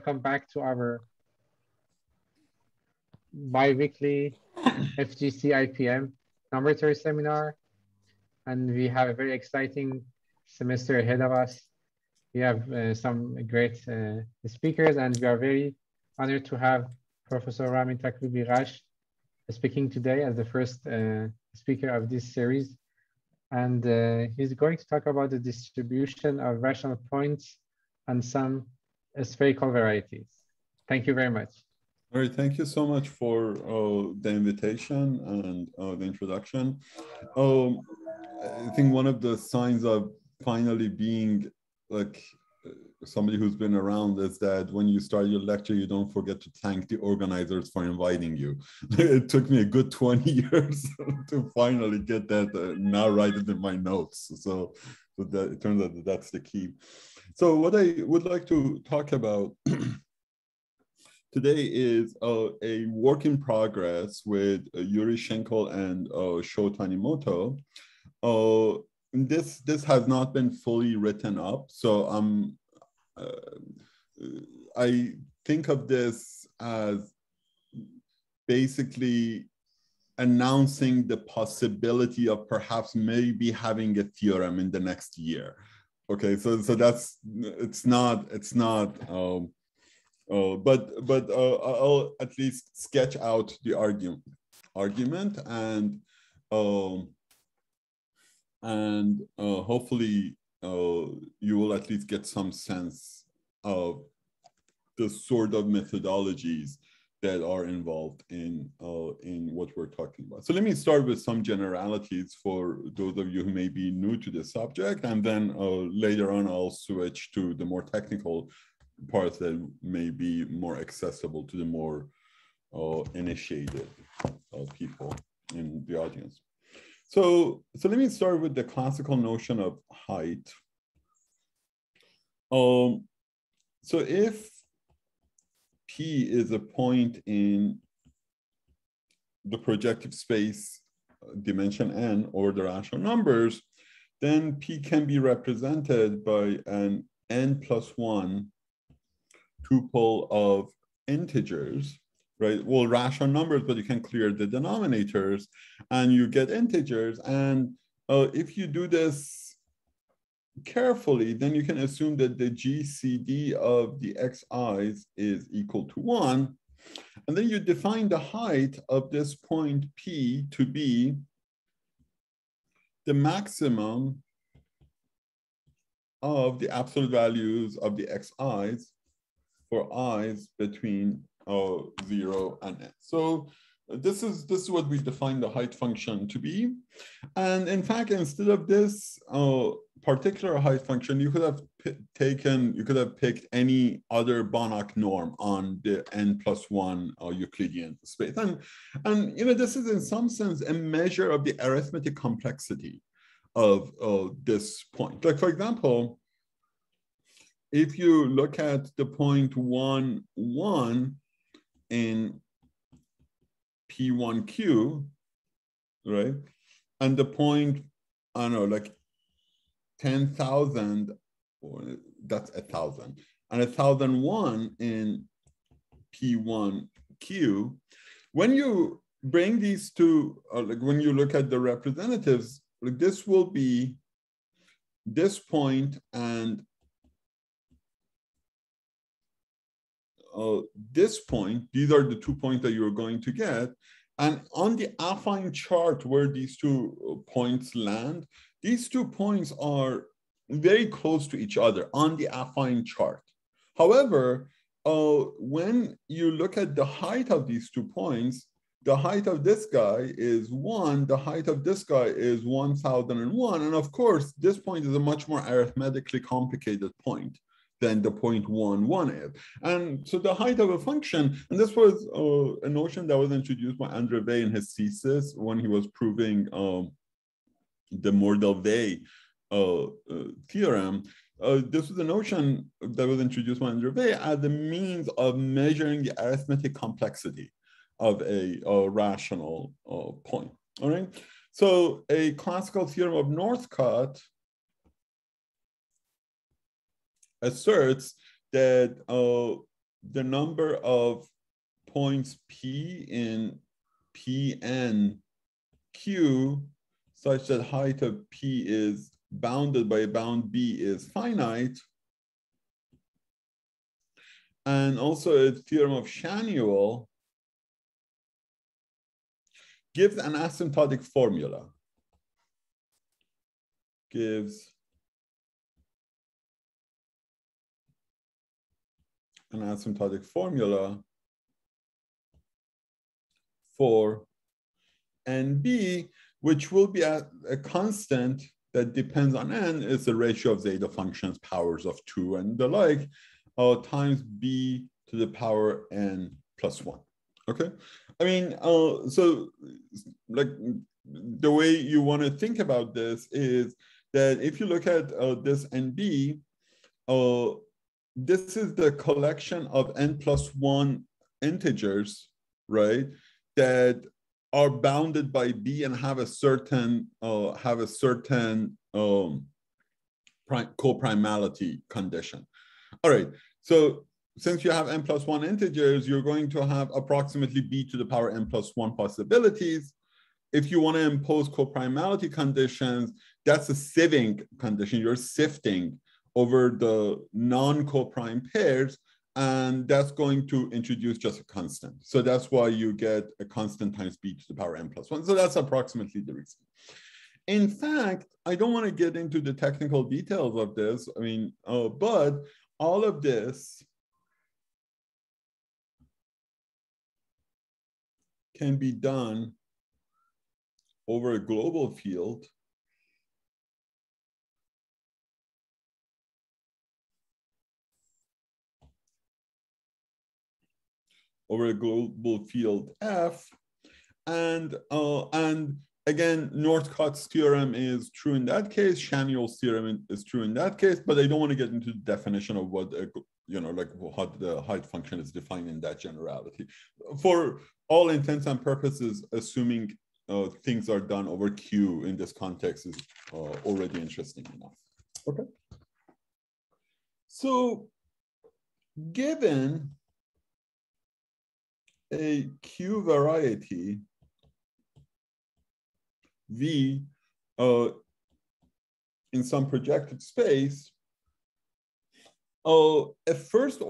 welcome back to our bi-weekly FGC IPM number 3 seminar. And we have a very exciting semester ahead of us. We have some great speakers, and we are very honored to have Professor Ramin Takloo-Bighash speaking today as the first speaker of this series. And he's going to talk about the distribution of rational points and some spherical varieties. Thank you very much. All right, thank you so much for the invitation and the introduction. I think one of the signs of finally being like somebody who's been around is that when you start your lecture, you don't forget to thank the organizers for inviting you. It took me a good 20 years to finally get that now write it in my notes. So that it turns out that that's the key. So what I would like to talk about today is a work in progress with Yuri Schenkel and Sho Tanimoto. This has not been fully written up, so I think of this as basically announcing the possibility of perhaps maybe having a theorem in the next year. Okay, so that's but I'll at least sketch out the argument and hopefully you will at least get some sense of the sort of methodologies that are involved in what we're talking about. So let me start with some generalities for those of you who may be new to the subject, and then later on I'll switch to the more technical parts that may be more accessible to the more initiated people in the audience. So let me start with the classical notion of height. So if P is a point in the projective space dimension n or the rational numbers, then P can be represented by an n+1 tuple of integers, right? Well, rational numbers, but you can clear the denominators and you get integers. And if you do this carefully, then you can assume that the GCD of the xi's is equal to 1. And then you define the height of this point P to be the maximum of the absolute values of the xi's for i's between 0 and n. So this is what we define the height function to be. And in fact, instead of this particular height function, you could have picked any other Banach norm on the n+1 Euclidean space. And you know, this is in some sense a measure of the arithmetic complexity of this point. Like, for example, if you look at the point 1, 1 in P1Q, right? And the point, I don't know, like 10,000, or that's 1,000, and 1,001 in P1Q. When you bring these two, like when you look at the representatives, like this will be this point and this point. These are the 2 points that you're going to get. And on the affine chart where these 2 points land, these 2 points are very close to each other on the affine chart. However, when you look at the height of these 2 points, the height of this guy is 1, the height of this guy is 1,001. And of course, this point is a much more arithmetically complicated point than the point 1, 1 is. And so the height of a function, and this was a notion that was introduced by André Weil in his thesis when he was proving the Mordell-Weil theorem. This was a notion that was introduced by André Weil as the means of measuring the arithmetic complexity of a rational point. All right. So a classical theorem of Northcott asserts that the number of points P in Pn Q such that height of P is bounded by a bound B is finite. And also a theorem of Shanuel gives an asymptotic formula. Gives an asymptotic formula for NB, which will be a constant that depends on n, is the ratio of zeta functions, powers of 2 and the like, times b to the power n plus 1. Okay? I mean, so like the way you want to think about this is that if you look at this NB, this is the collection of n plus 1 integers, right, that are bounded by b and have a certain coprimality condition. All right, so since you have n plus 1 integers, you're going to have approximately b to the power n plus 1 possibilities. If you want to impose coprimality conditions, that's a sieving condition. You're sifting over the non-coprime pairs, and that's going to introduce just a constant. So that's why you get a constant times b to the power n plus 1. So that's approximately the reason. In fact, I don't want to get into the technical details of this. I mean, but all of this can be done over a global field F, and again, Northcott's theorem is true in that case. Shanuel's theorem is true in that case, but I don't want to get into the definition of what like how the height function is defined in that generality. For all intents and purposes, assuming things are done over Q in this context is already interesting enough. Okay. So given a Q variety V in some projected space, a first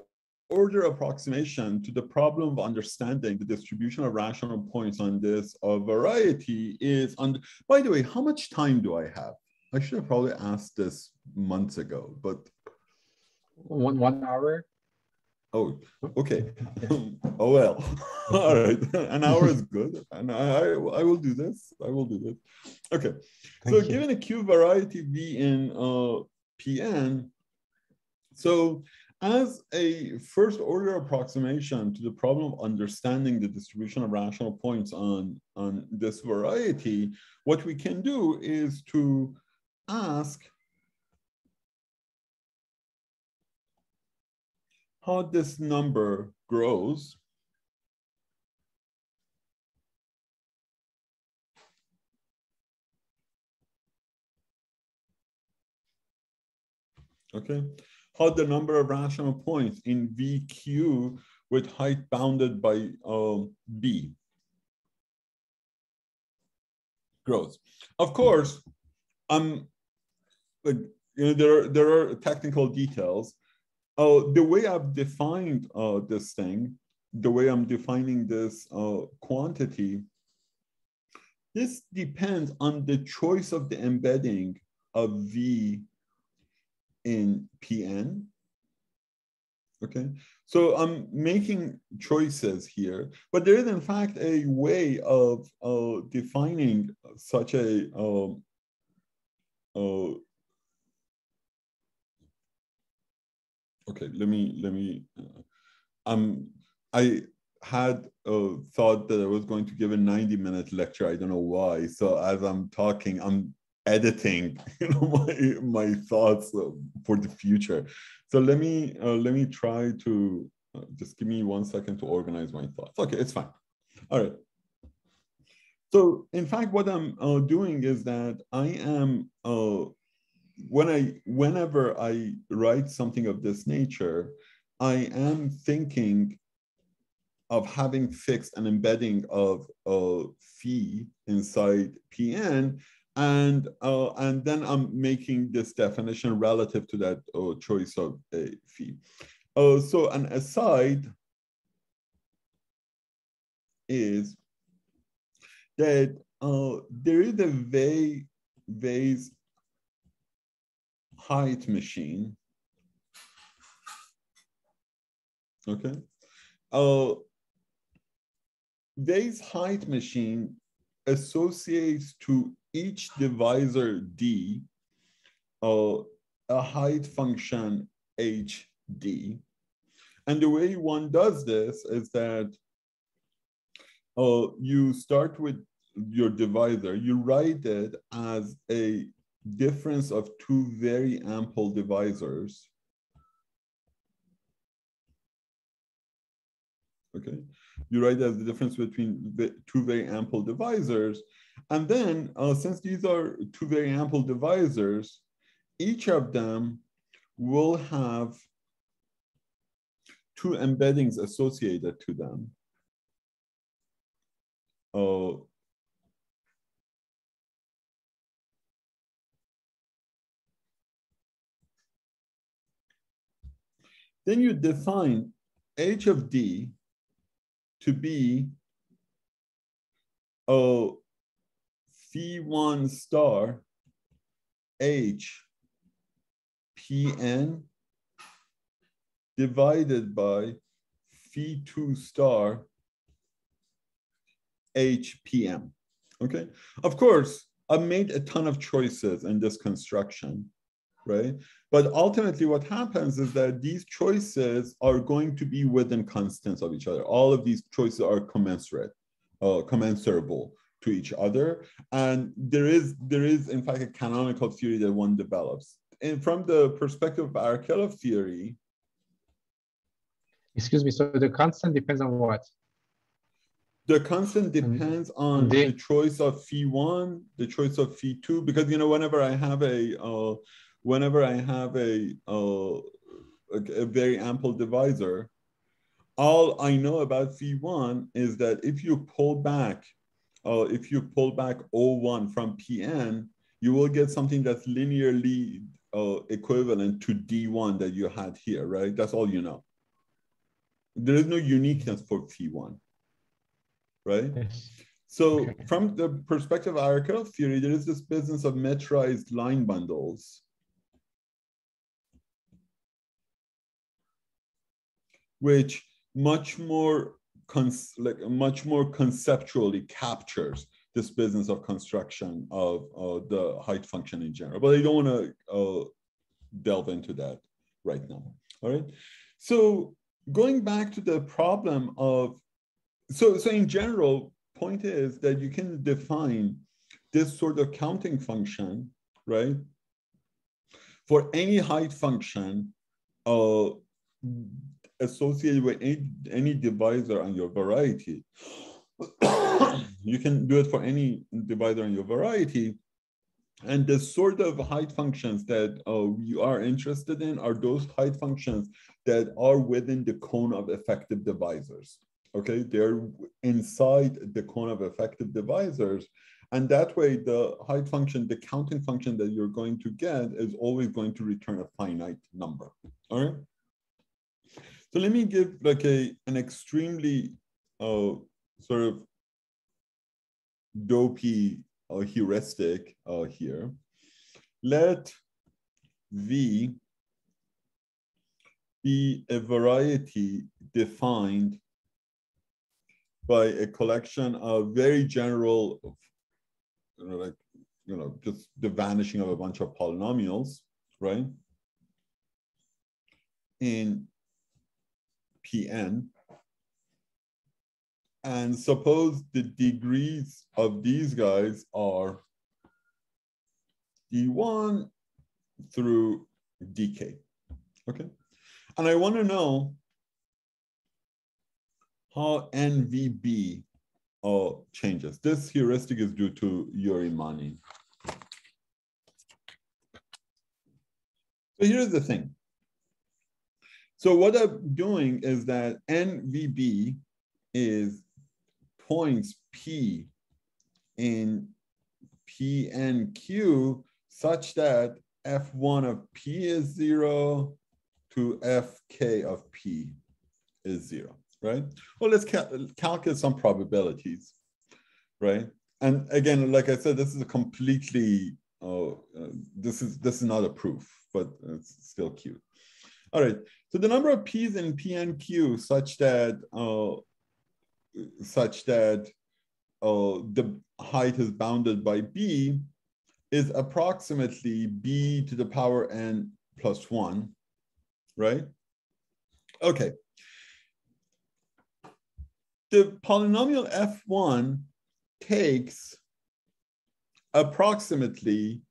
order approximation to the problem of understanding the distribution of rational points on this variety is on. By the way, how much time do I have? I should have probably asked this months ago, but 1 hour. Oh, okay. Oh well. All right. An hour is good, and I will do this. I will do this. Okay. So given a Q variety V in Pn, so as a first order approximation to the problem of understanding the distribution of rational points on this variety, what we can do is to ask how this number grows okay, how the number of rational points in VQ with height bounded by B grows. Of course, like, there are technical details. The way I've defined this thing, the way I'm defining this quantity, this depends on the choice of the embedding of V in Pn. Okay, so I'm making choices here, but there is in fact a way of defining such a okay, let me I had thought that I was going to give a 90-minute lecture. I don't know why. So as I'm talking, I'm editing my thoughts for the future. So let me try to just give me 1 second to organize my thoughts. Okay, it's fine. All right. So in fact, what I'm doing is that I am whenever I write something of this nature, I am thinking of having fixed an embedding of phi inside Pn, and then I'm making this definition relative to that choice of phi. So an aside is that there is a Bayes height machine. Okay. Bayes height machine associates to each divisor D a height function HD. And the way one does this is that you start with your divisor, you write it as a difference of two very ample divisors. Okay, you write as the difference between the two very ample divisors. And then since these are two very ample divisors, each of them will have two embeddings associated to them. Then you define h of d to be phi1 star h pn divided by phi2 star HPM. Okay, of course, I've made a ton of choices in this construction, right? But ultimately what happens is that these choices are going to be within constants of each other. All of these choices are commensurable to each other. And there is in fact a canonical theory that one develops. And from the perspective of Arkelov theory. Excuse me, so the constant depends on what? The constant depends on the choice of phi1, the choice of phi2, because whenever I have a very ample divisor, all I know about phi1 is that if you pull back O1 from Pn, you will get something that's linearly equivalent to D1 that you had here, right? That's all you know. There is no uniqueness for phi1. Right? Yes. So from the perspective of Arkelov theory, there is this business of metrized line bundles, which much more conceptually captures this business of construction of the height function in general. But I don't want to delve into that right now. All right. So going back to the problem of So in general, point is that you can define this sort of counting function, right, for any height function associated with any divisor on your variety. You can do it for any divisor on your variety. And the sort of height functions that you are interested in are those height functions that are within the cone of effective divisors. Okay, they're inside the cone of effective divisors. And that way, the height function, the counting function that you're going to get is always going to return a finite number. All right. So let me give like an extremely sort of dopey heuristic here. Let V be a variety defined by a collection of very general, just the vanishing of a bunch of polynomials, right? In Pn. And suppose the degrees of these guys are D1 through dk, okay? And I want to know how NVB changes. This heuristic is due to Urimani. So here's the thing. So what I'm doing is that NVB is points P in PNQ such that F1 of P is 0 to Fk of P is 0, right? Well, let's calculate some probabilities, right? And again, like I said, this is a completely, this is not a proof, but it's still cute. All right, so the number of P's in PNQ such that the height is bounded by B is approximately B to the power n plus 1, right? Okay. The polynomial F1 takes approximately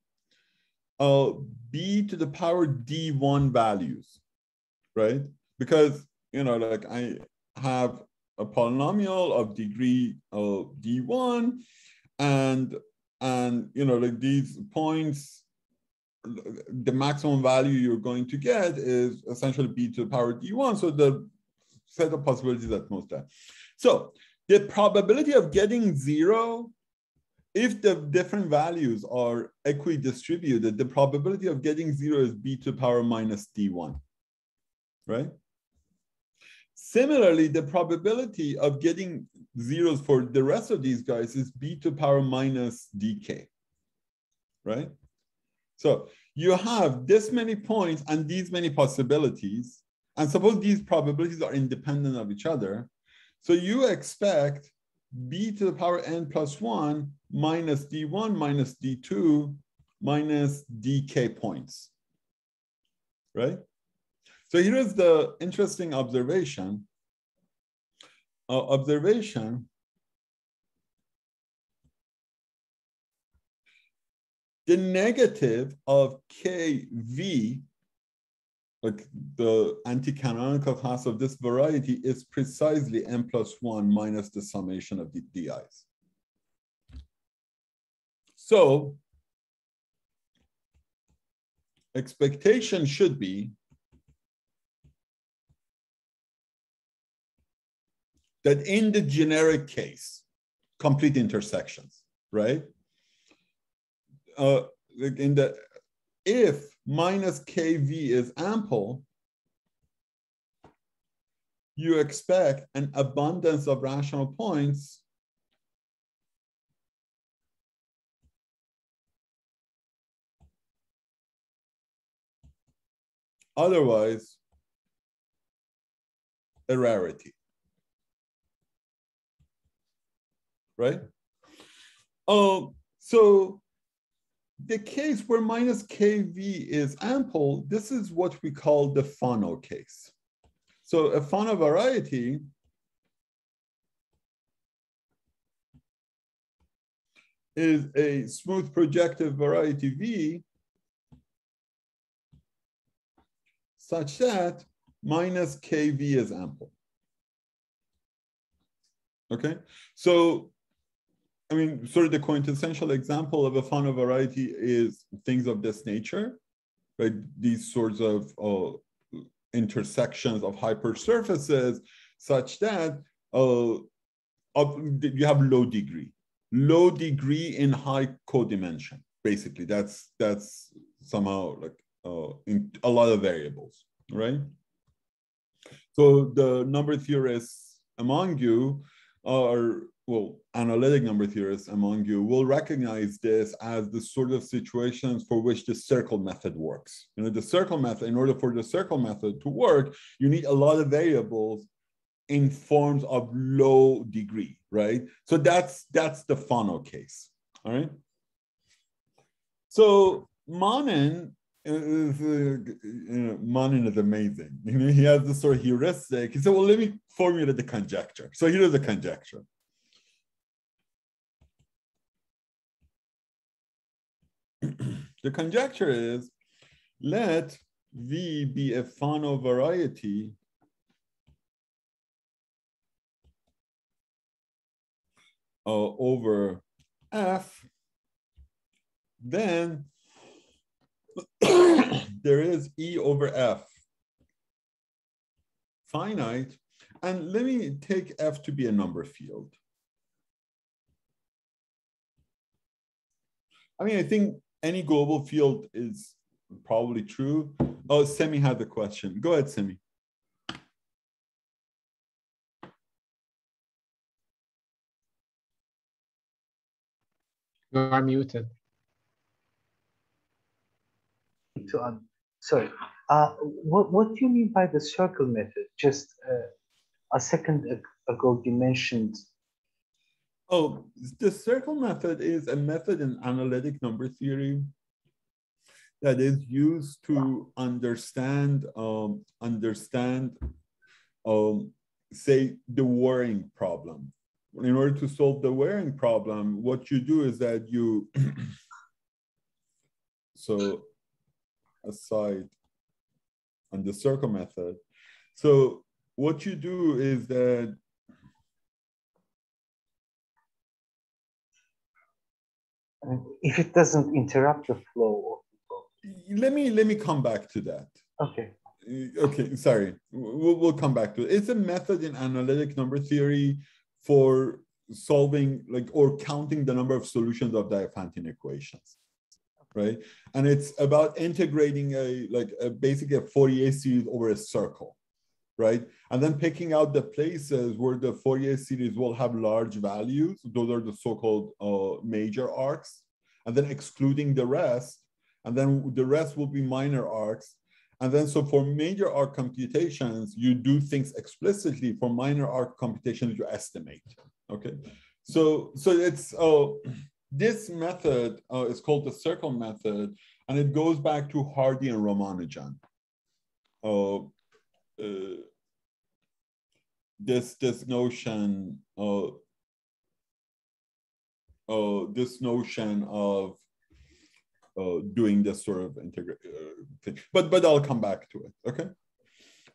B to the power D1 values, right? Because, you know, like I have a polynomial of degree D1 and you know, like these points, the maximum value you're going to get is essentially B to the power D1. So the set of possibilities at most that. So the probability of getting 0, if the different values are equidistributed, the probability of getting 0 is B to the power minus D1, right? Similarly, the probability of getting zeros for the rest of these guys is B to the power minus dk, right? So you have this many points and these many possibilities, and suppose these probabilities are independent of each other. So you expect B to the power n plus 1 minus d1 minus d2 minus dk points, right? So here is the interesting observation. The negative of kv, like the anti-canonical class of this variety, is precisely n plus 1 minus the summation of the di's. So expectation should be that in the generic case, complete intersections, right? If minus kv is ample, you expect an abundance of rational points otherwise a rarity, right? So the case where minus kv is ample, this is what we call the Fano case. So a Fano variety is a smooth projective variety V such that minus kv is ample. Okay, so I mean, sort of the quintessential example of a Fano variety is things of this nature, right? These sorts of intersections of hypersurfaces such that you have low degree in high codimension. Basically, that's somehow like in a lot of variables, right? So the number theorists among you are, well, analytic number theorists among you will recognize this as the sort of situations for which the circle method works. You know, the circle method, in order for the circle method to work, you need a lot of variables in forms of low degree, right? So that's the Fano case, all right? So Manin is, Manin is amazing. You know, he has this sort of heuristic. He said, well, let me formulate the conjecture. So here is the conjecture. The conjecture is, let V be a Fano variety over F, then there is E over F finite. And let me take F to be a number field. I mean, I think any global field is probably true. Oh, Semi had the question. Go ahead, Semi. You are muted. Sorry. What do you mean by the circle method? Just a second ago, you mentioned. Oh, the circle method is a method in analytic number theory that is used to understand, say, the Waring problem. In order to solve the Waring problem, what you do is that you, so aside on the circle method, so what you do is that if it doesn't interrupt the flow. Let me come back to that. Okay. Okay, sorry. We'll come back to it. It's a method in analytic number theory for solving or counting the number of solutions of Diophantine equations, right? And it's about integrating basically a Fourier series over a circle, right? And then picking out the places where the Fourier series will have large values. Those are the so-called major arcs, and then excluding the rest. And then the rest will be minor arcs. And then so for major arc computations, you do things explicitly. For minor arc computations, you estimate, okay? So it's, this method is called the circle method, and it goes back to Hardy and Ramanujan. This notion of doing this sort of thing, but I'll come back to it. Okay,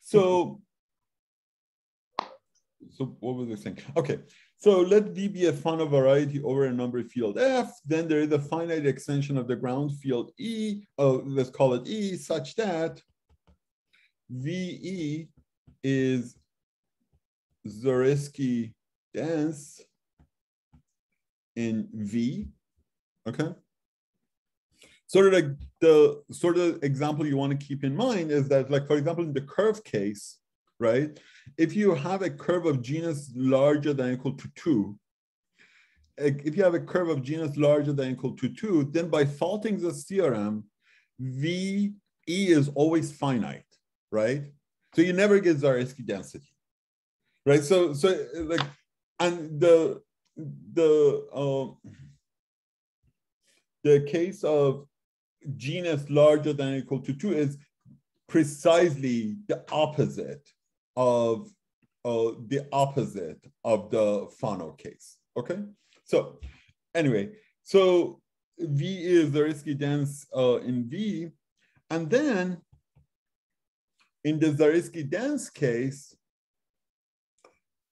so what was I saying? Okay, so let V be a Fano variety over a number field F. Then there is a finite extension of the ground field E. Let's call it E, such that VE is Zariski dense in V. Okay. Sort of the example you want to keep in mind is that, for example, in the curve case, right? If you have a curve of genus larger than or equal to 2, if you have a curve of genus larger than or equal to 2, then by Falting's theorem, VE is always finite, right? So you never get Zariski density, right? So and the case of genus larger than or equal to 2 is precisely the opposite of the Fano case. Okay, so anyway, so V is Zariski dense in V, and then in the Zariski dense case,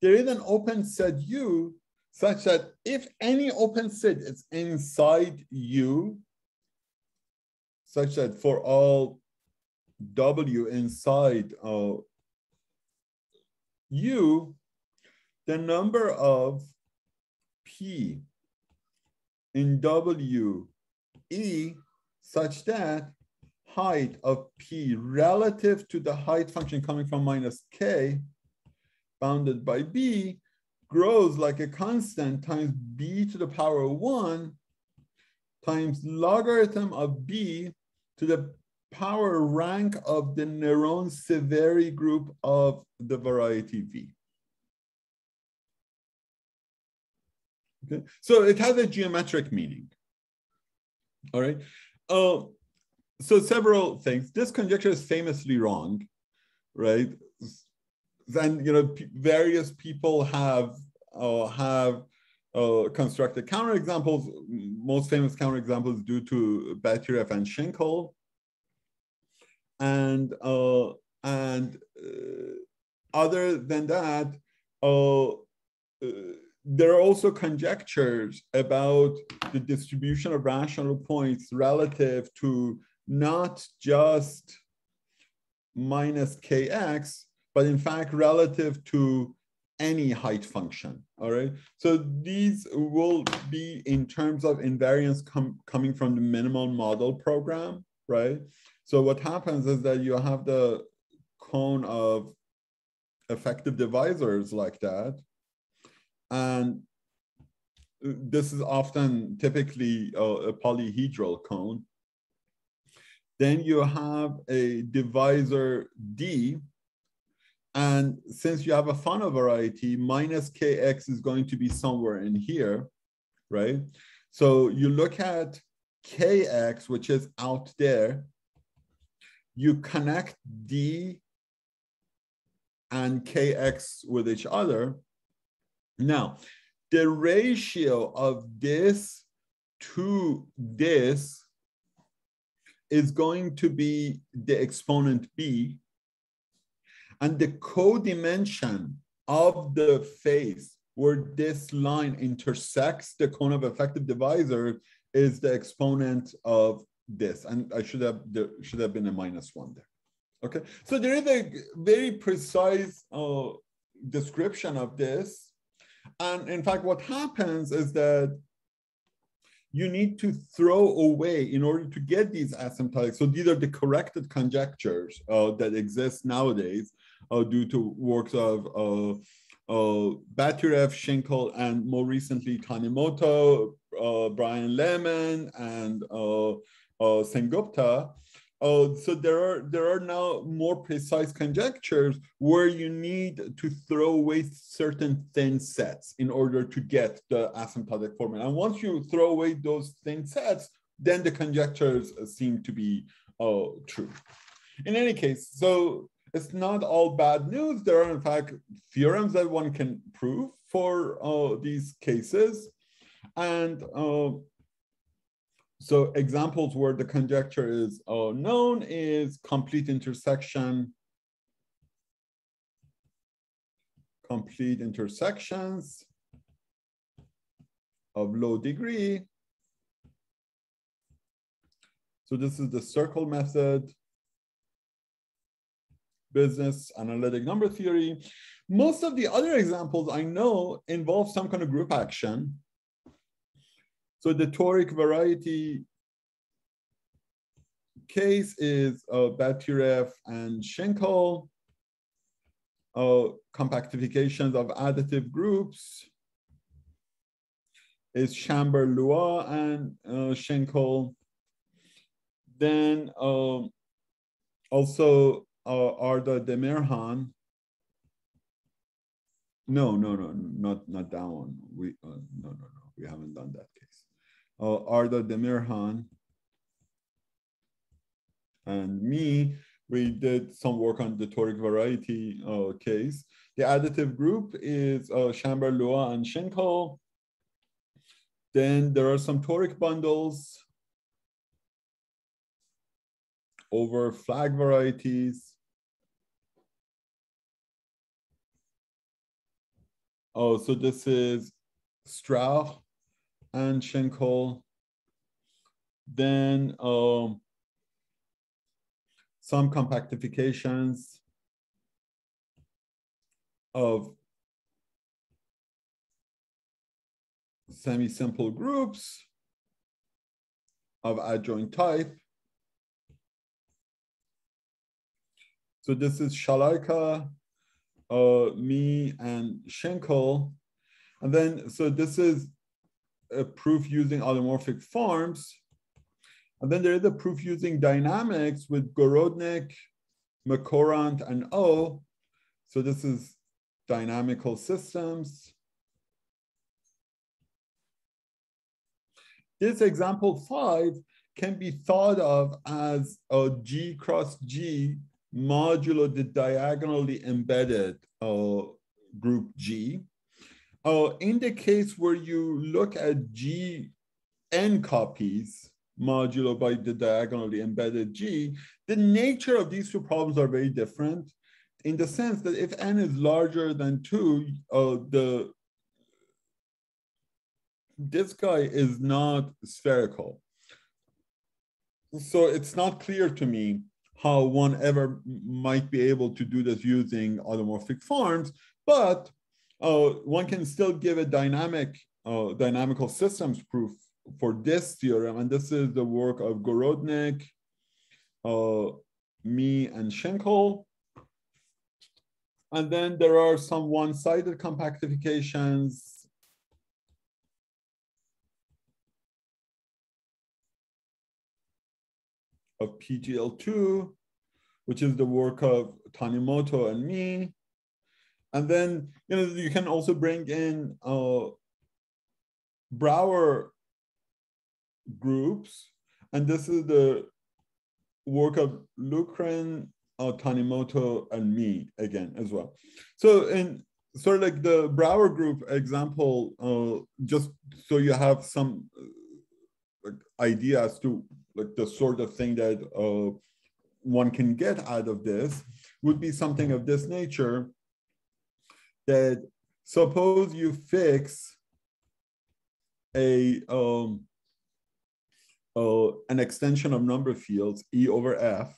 there is an open set U such that if any open set is inside U, such that for all W inside U, the number of P in W E such that height of P relative to the height function coming from minus K bounded by B grows like a constant times B to the power of 1 times logarithm of B to the power rank of the Néron Severi group of the variety V. Okay, so it has a geometric meaning. All right. So several things. This conjecture is famously wrong, right? Then various people have constructed counterexamples. Most famous counterexamples due to Batyrov and Schinkel. And other than that, there are also conjectures about the distribution of rational points relative to not just minus kx, but in fact relative to any height function, all right? So these will be in terms of invariance coming from the minimal model program, right? So what happens is that you have the cone of effective divisors like that, and this is often typically a polyhedral cone. Then you have a divisor D, and since you have a Fano variety, minus kx is going to be somewhere in here, right? So you look at kx, which is out there, you connect D and kx with each other. Now, the ratio of this to this is going to be the exponent b, and the codimension of the face where this line intersects the cone of effective divisor is the exponent of this, and there should have been a -1 there. Okay, so there is a very precise description of this, and in fact, what happens is that you need to throw away in order to get these asymptotic. So these are the corrected conjectures that exist nowadays due to works of Baturev, Schinkel, and more recently Tanimoto, Brian Lehman, and Sengupta. So there are now more precise conjectures where you need to throw away certain thin sets in order to get the asymptotic formula. And once you throw away those thin sets, then the conjectures seem to be true. In any case, so it's not all bad news. There are in fact theorems that one can prove for these cases. And so examples where the conjecture is known is complete intersections of low degree. So this is the circle method, business analytic number theory. Most of the other examples I know involve some kind of group action. So the toric variety case is Baturev and Schinkel. Compactifications of additive groups is Chambers-Lois and Schinkel. Then also Arda Demirhan. No, not that one. No, we haven't done that case. Arda Demirhan and me, we did some work on the toric variety case. The additive group is Chambers-Lois and Schinkel. Then there are some toric bundles over flag varieties. Oh, so this is Strauch and Schinkel. Then some compactifications of semi-simple groups of adjoint type. So this is Shalaika, me, and Schinkel. And then, so this is a proof using automorphic forms. And then there is a proof using dynamics with Gorodnik, McCorrant, and O. So this is dynamical systems. This example 5 can be thought of as a G cross G modulo the diagonally embedded group G. In the case where you look at G n copies modulo by the diagonally embedded G, the nature of these two problems are very different in the sense that if n is larger than 2, this guy is not spherical. So it's not clear to me how one ever might be able to do this using automorphic forms, but one can still give a dynamical systems proof for this theorem, and this is the work of Gorodnik, me, and Schenkel. And then there are some one-sided compactifications. Of PGL2, which is the work of Tanimoto and me. And then you can also bring in Brouwer groups, and this is the work of Lukrin, Tanimoto, and me again as well. So in sort of like the Brouwer group example, just so you have some idea as to like the sort of thing that one can get out of this, would be something of this nature, that suppose you fix an extension of number fields, E over F,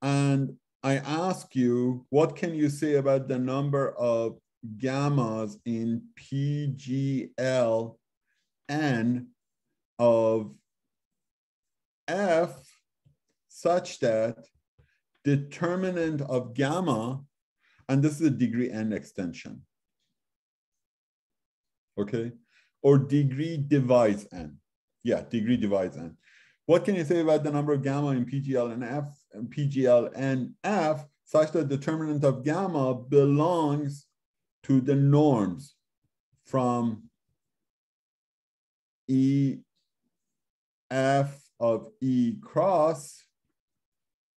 and I ask you, what can you say about the number of gammas in PGLN of F such that determinant of gamma, and this is a degree n extension, okay? Or degree divides n. Yeah, degree divides n. What can you say about the number of gamma in PGLNF and PGLNF such that determinant of gamma belongs to the norms from E F of E cross,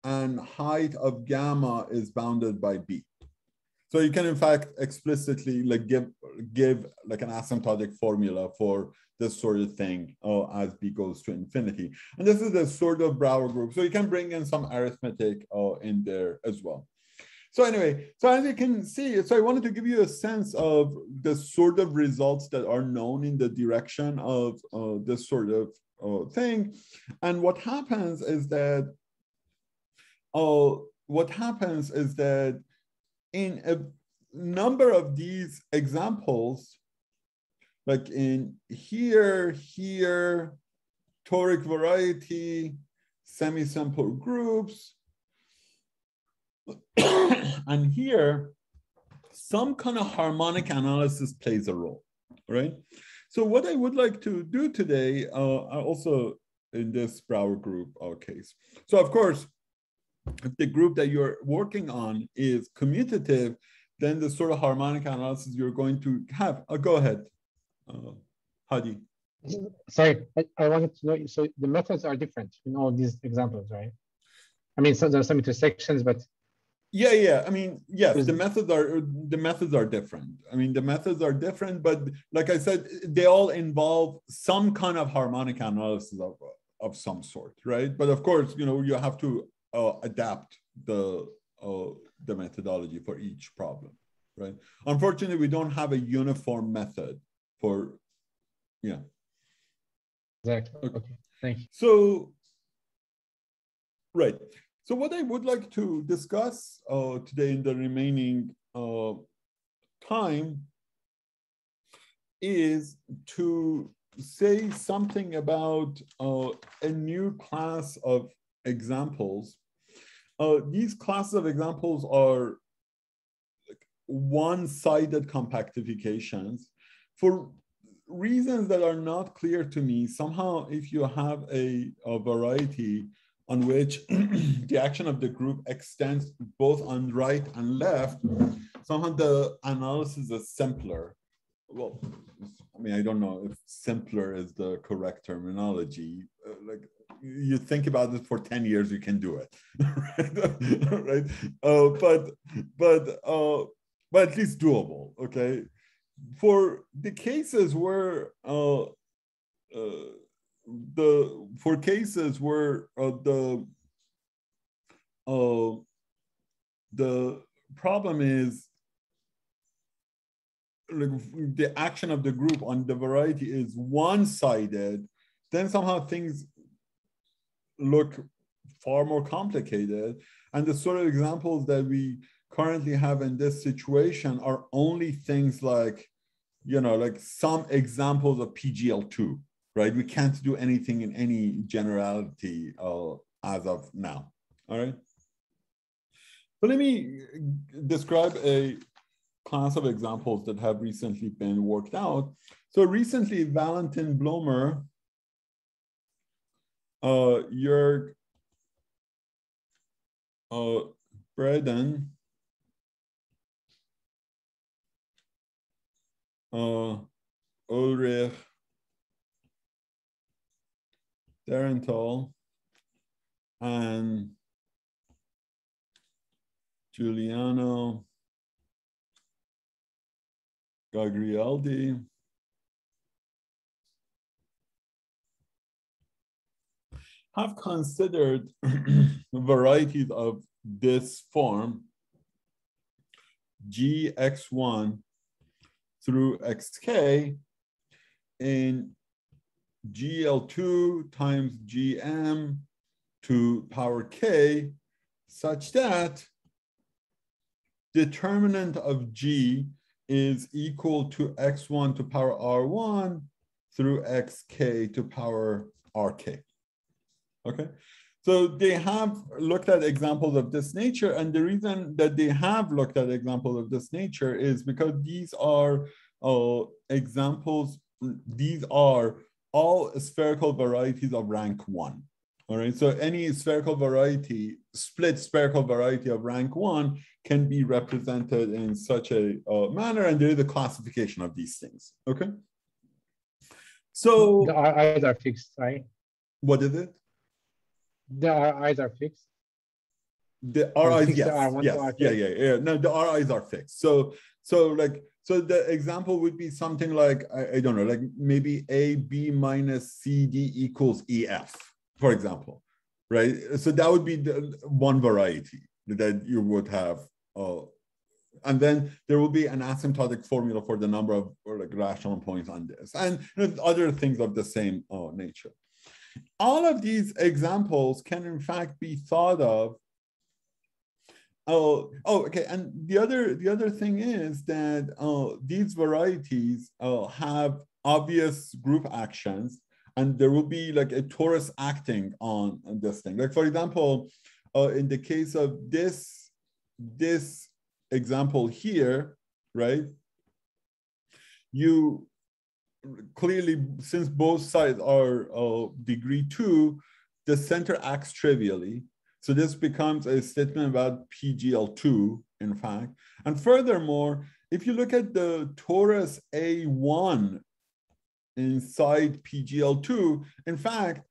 and height of gamma is bounded by B. So you can in fact explicitly like give like an asymptotic formula for this sort of thing as B goes to infinity. And this is a sort of Brouwer group. So you can bring in some arithmetic in there as well. So anyway, so as you can see, so I wanted to give you a sense of the sort of results that are known in the direction of this sort of thing. And what happens is that in a number of these examples, like in here, toric variety, semi-simple groups, and here, some kind of harmonic analysis plays a role, right? So what I would like to do today, also in this Brouwer group case. So of course, if the group that you're working on is commutative, then the sort of harmonic analysis you're going to have. Go ahead, Hadi. Sorry, I wanted to know, so the methods are different in all these examples, right? I mean, so there's some intersections, but yeah. I mean, yes, the methods are different. I mean, the methods are different, but like I said, they all involve some kind of harmonic analysis of some sort, right? But of course, you have to adapt the methodology for each problem, right? Unfortunately, we don't have a uniform method for, yeah. Exactly. Okay. Thank you. So, right. So what I would like to discuss today in the remaining time is to say something about a new class of examples. These classes of examples are like one-sided compactifications. For reasons that are not clear to me, somehow if you have a variety on which the action of the group extends both on right and left, somehow the analysis is simpler. Well, I mean, I don't know if simpler is the correct terminology. Like you think about it for 10 years, you can do it, right? But at least doable, okay? For the cases where the problem is like the action of the group on the variety is one-sided, then somehow things look far more complicated. And the sort of examples that we currently have in this situation are only things like, you know, like some examples of PGL2, right? We can't do anything in any generality as of now, all right? So let me describe a class of examples that have recently been worked out. So recently, Valentin Blomer, Jörg Breden, Ulrich Derenthal, and Giuliano Gagliardi have considered varieties of this form, gx1 through xk, in GL2 times GM to power K, such that determinant of G is equal to X1 to power R1 through XK to power RK. Okay, so they have looked at examples of this nature, and the reason that they have looked at examples of this nature is because these are examples, these are all spherical varieties of rank 1. All right, so any spherical variety, split spherical variety of rank 1 can be represented in such a manner, and there is a classification of these things. Okay, so the RIs are fixed, right? What is it? The RIs are fixed. The RIs, fix yes, the R1 yes, to RK? yeah. No, the RIs are fixed. So the example would be something like, I don't know, like maybe AB minus CD equals EF, for example, right? So that would be the one variety that you would have. And then there will be an asymptotic formula for the number of like rational points on this, and other things of the same nature. All of these examples can in fact be thought of. Okay. And the other thing is that these varieties have obvious group actions, and there will be like a torus acting on this thing. Like for example, in the case of this example here, right? You clearly, since both sides are degree 2, the center acts trivially. So this becomes a statement about PGL2, in fact. And furthermore, if you look at the torus A1 inside PGL2, in fact,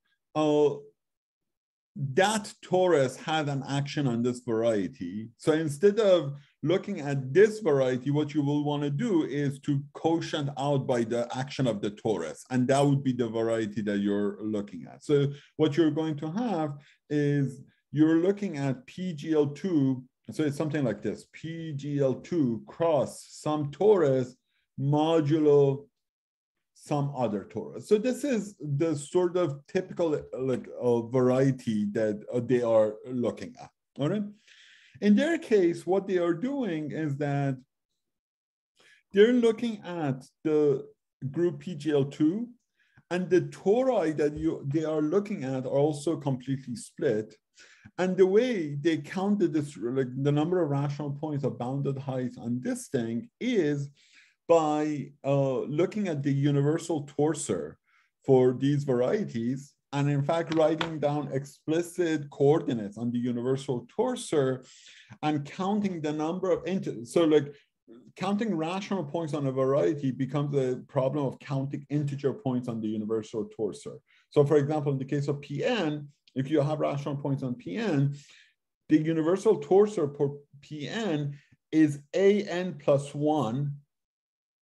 that torus had an action on this variety. So instead of looking at this variety, what you will want to do is to quotient out by the action of the torus, and that would be the variety that you're looking at. So what you're going to have is you're looking at PGL2, so it's something like this, PGL2 cross some torus modulo some other torus. So this is the sort of typical like variety that they are looking at, all right? In their case, what they are doing is that they're looking at the group PGL2, and the tori that they are looking at are also completely split. And the way they counted this, like the number of rational points of bounded heights on this thing is by looking at the universal torsor for these varieties, and in fact writing down explicit coordinates on the universal torsor and counting the number of integers. So like counting rational points on a variety becomes a problem of counting integer points on the universal torsor. So for example, in the case of Pn, if you have rational points on Pn, the universal torsor for Pn is an plus 1,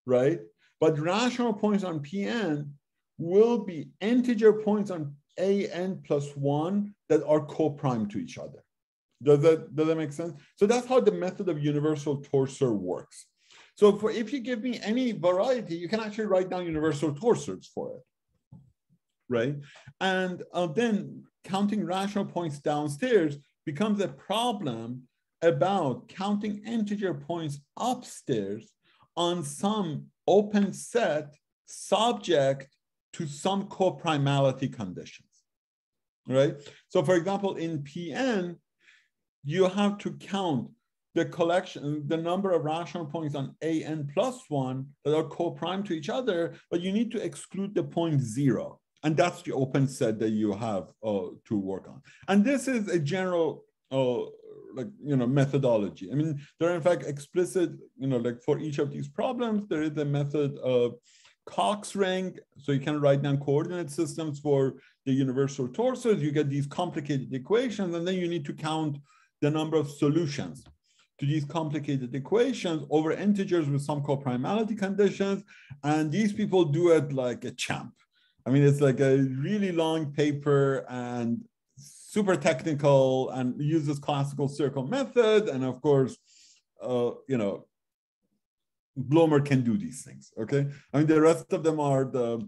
right? But rational points on Pn will be integer points on an plus 1 that are co-prime to each other. Does that make sense? So that's how the method of universal torsor works. So if you give me any variety, you can actually write down universal torsors for it, right? And then counting rational points downstairs becomes a problem about counting integer points upstairs on some open set subject to some coprimality conditions, right? So for example, in Pn, you have to count the collection, the number of rational points on an plus 1 that are co-prime to each other, but you need to exclude the point 0. And that's the open set that you have to work on. And this is a general methodology. I mean, there are in fact explicit, like for each of these problems, there is a method of Cox ring. So you can write down coordinate systems for the universal torsos. You get these complicated equations, and then you need to count the number of solutions to these complicated equations over integers with some coprimality conditions. And these people do it like a champ. I mean, it's like a really long paper and super technical and uses classical circle method. And of course, Blomer can do these things, okay? I mean, the rest of them are the,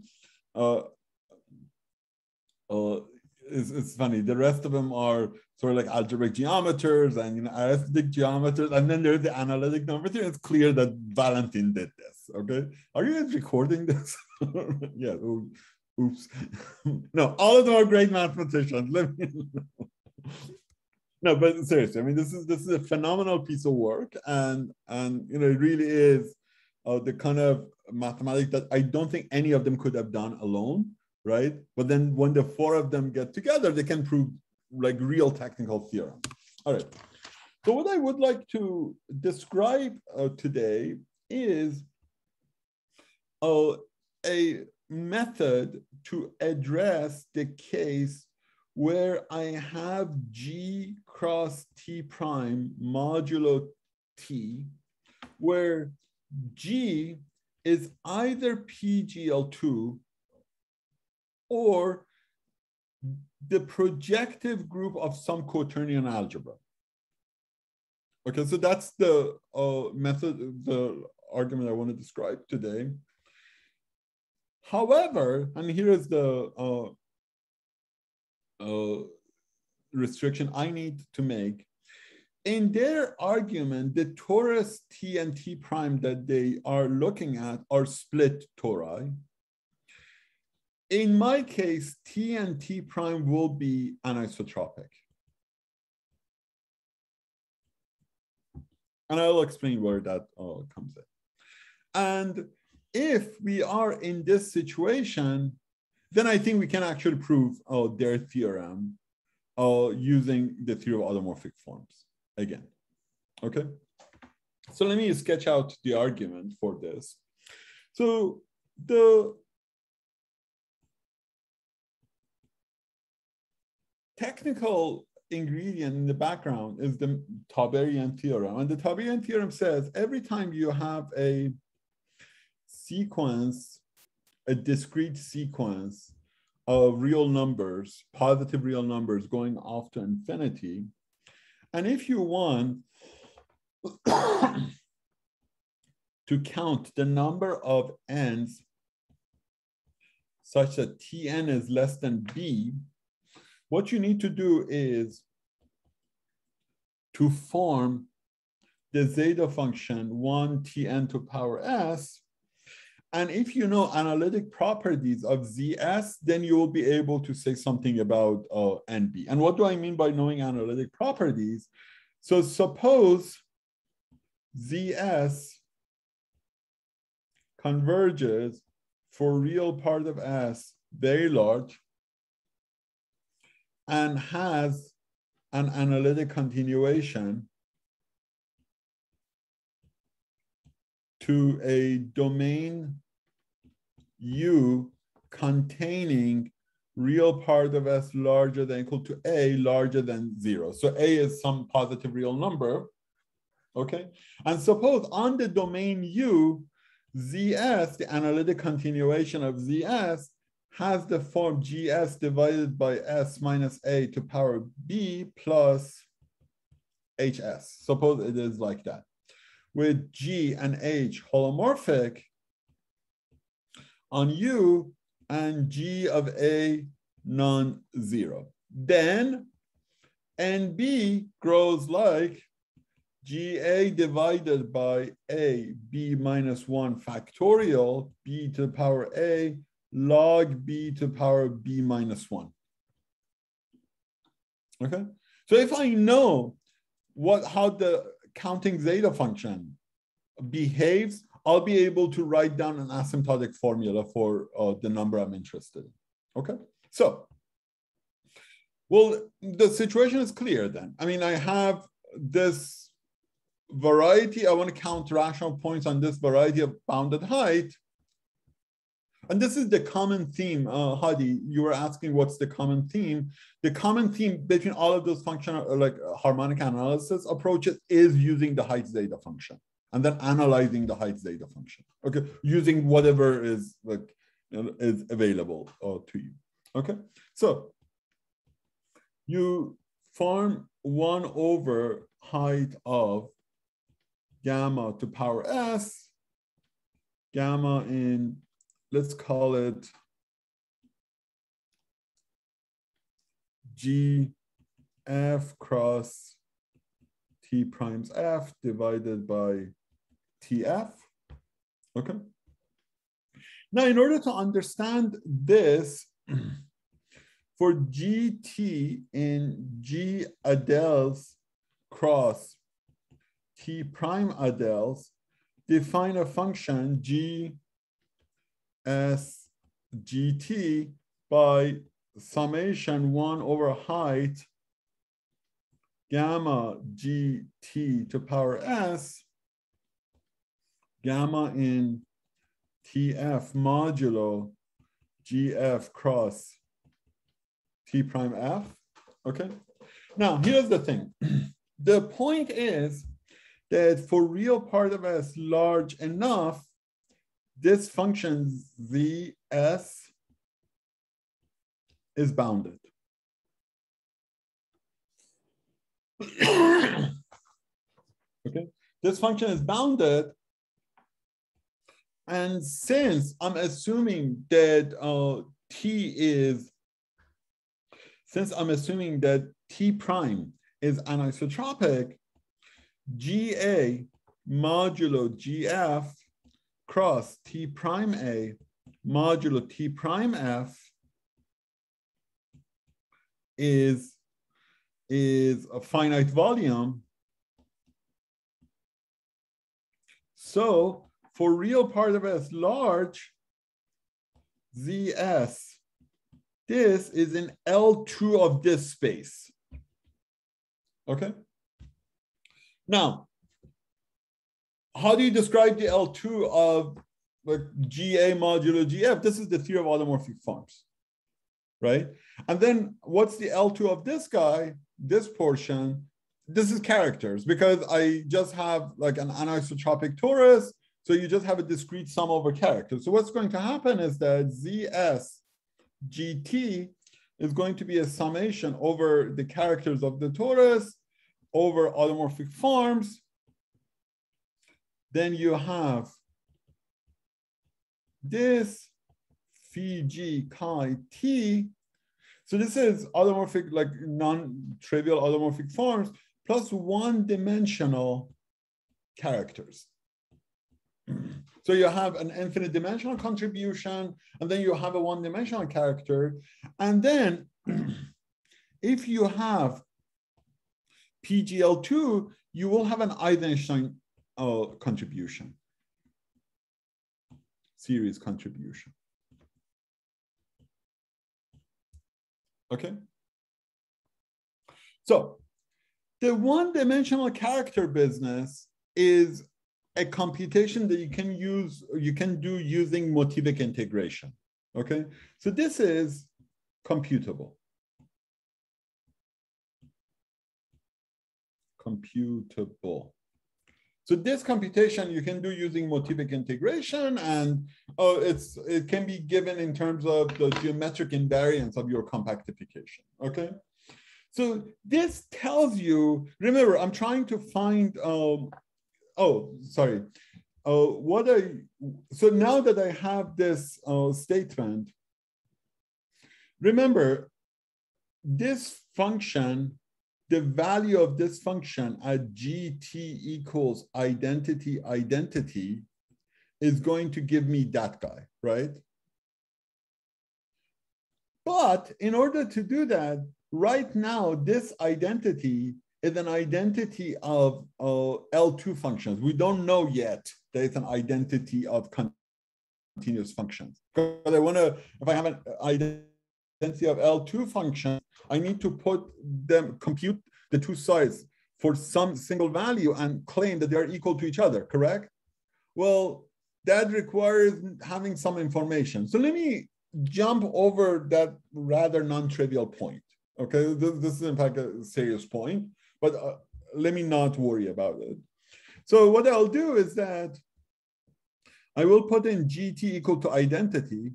it's funny, the rest of them are sort of like algebraic geometers and arithmetic geometers, and then there's the analytic number theory. It's clear that Valentin did this, okay? Are you guys recording this? Yeah, oops. No, all of them are great mathematicians. Let me know. No, but seriously, I mean, this is a phenomenal piece of work, and it really is the kind of mathematics that I don't think any of them could have done alone, right? But then when the 4 of them get together, they can prove like real technical theorem. All right. So what I would like to describe today is a method to address the case where I have G cross T prime modulo T, where G is either PGL2 or the projective group of some quaternion algebra. Okay, so that's the method, the argument I want to describe today. However, and here is the restriction I need to make. In their argument, the torus T and T prime that they are looking at are split tori. In my case, T and T prime will be anisotropic. And I'll explain where that comes in. And if we are in this situation, then I think we can actually prove their theorem using the theory of automorphic forms again. Okay? So let me sketch out the argument for this. So the technical ingredient in the background is the Tauberian theorem. And the Tauberian theorem says every time you have a sequence, a discrete sequence of real numbers, positive real numbers going off to infinity, and if you want to count the number of n's such that Tn is less than b, what you need to do is to form the zeta function 1 Tn to power s. And if you know analytic properties of Zs, then you will be able to say something about NB. And what do I mean by knowing analytic properties? So suppose Zs converges for real part of S very large and has an analytic continuation to a domain U containing real part of S larger than equal to A larger than 0. So A is some positive real number, okay? And suppose on the domain U, Zs, the analytic continuation of Zs, has the form Gs divided by S minus A to power B plus Hs. Suppose it is like that, with G and H holomorphic. On U, and G of A non-zero. Then NB grows like GA divided by A, B minus 1 factorial, B to the power A, log B to the power B minus 1. Okay? So if I know how the counting zeta function behaves, I'll be able to write down an asymptotic formula for the number I'm interested in. Okay? So, well, the situation is clear then. I mean, I have this variety. I want to count rational points on this variety of bounded height. And this is the common theme. Hadi, you were asking what's the common theme. The common theme between all of those functional, like harmonic analysis approaches, is using the height zeta function and then analyzing the height zeta function. Okay, using whatever is like is available to you. Okay, so you form 1 over height of gamma to power s, gamma in, let's call it GF cross T primes F divided by TF. Okay. Now, in order to understand this, for GT in G adels cross T prime adels, define a function G S GT by summation 1 over height gamma GT to power S, gamma in TF modulo GF cross T prime F. Okay. Now, here's the thing. The point is that for real part of S large enough, this function ZS is bounded. Okay, this function is bounded, and since I'm assuming that T prime is anisotropic, GA modulo GF cross T prime A modulo T prime F is a finite volume. So for real part of S large, ZS, this is in L2 of this space. Okay. Now, how do you describe the L2 of like GA modulo GF? This is the theory of automorphic forms, right? And then what's the L2 of this guy, this portion? This is characters, because I just have like an anisotropic torus. So you just have a discrete sum over characters. So what's going to happen is that ZS GT is going to be a summation over the characters of the torus over automorphic forms. Then you have this phi G chi T. So this is automorphic, like non-trivial automorphic forms plus one-dimensional characters. So you have an infinite dimensional contribution, and then you have a one-dimensional character. And then if you have PGL2, you will have an Eisenstein contribution, series contribution. Okay. So the one-dimensional character business is a computation that you can do using motivic integration. Okay. So this is computable. So this computation you can do using motivic integration, and it can be given in terms of the geometric invariance of your compactification. Okay. So this tells you, remember, I'm trying to find, so now that I have this statement, remember, this function, the value of this function at gt equals identity identity is going to give me that guy, right? But in order to do that, right now, this identity is an identity of L2 functions. We don't know yet that it's an identity of continuous functions. Because I want to, if I have an identity of L2 functions, I need to put them, compute the two sides for some single value and claim that they are equal to each other, correct? Well, that requires having some information. So let me jump over that rather non-trivial point. Okay, this is in fact a serious point, but let me not worry about it. So what I'll do is that I will put in gt equal to identity.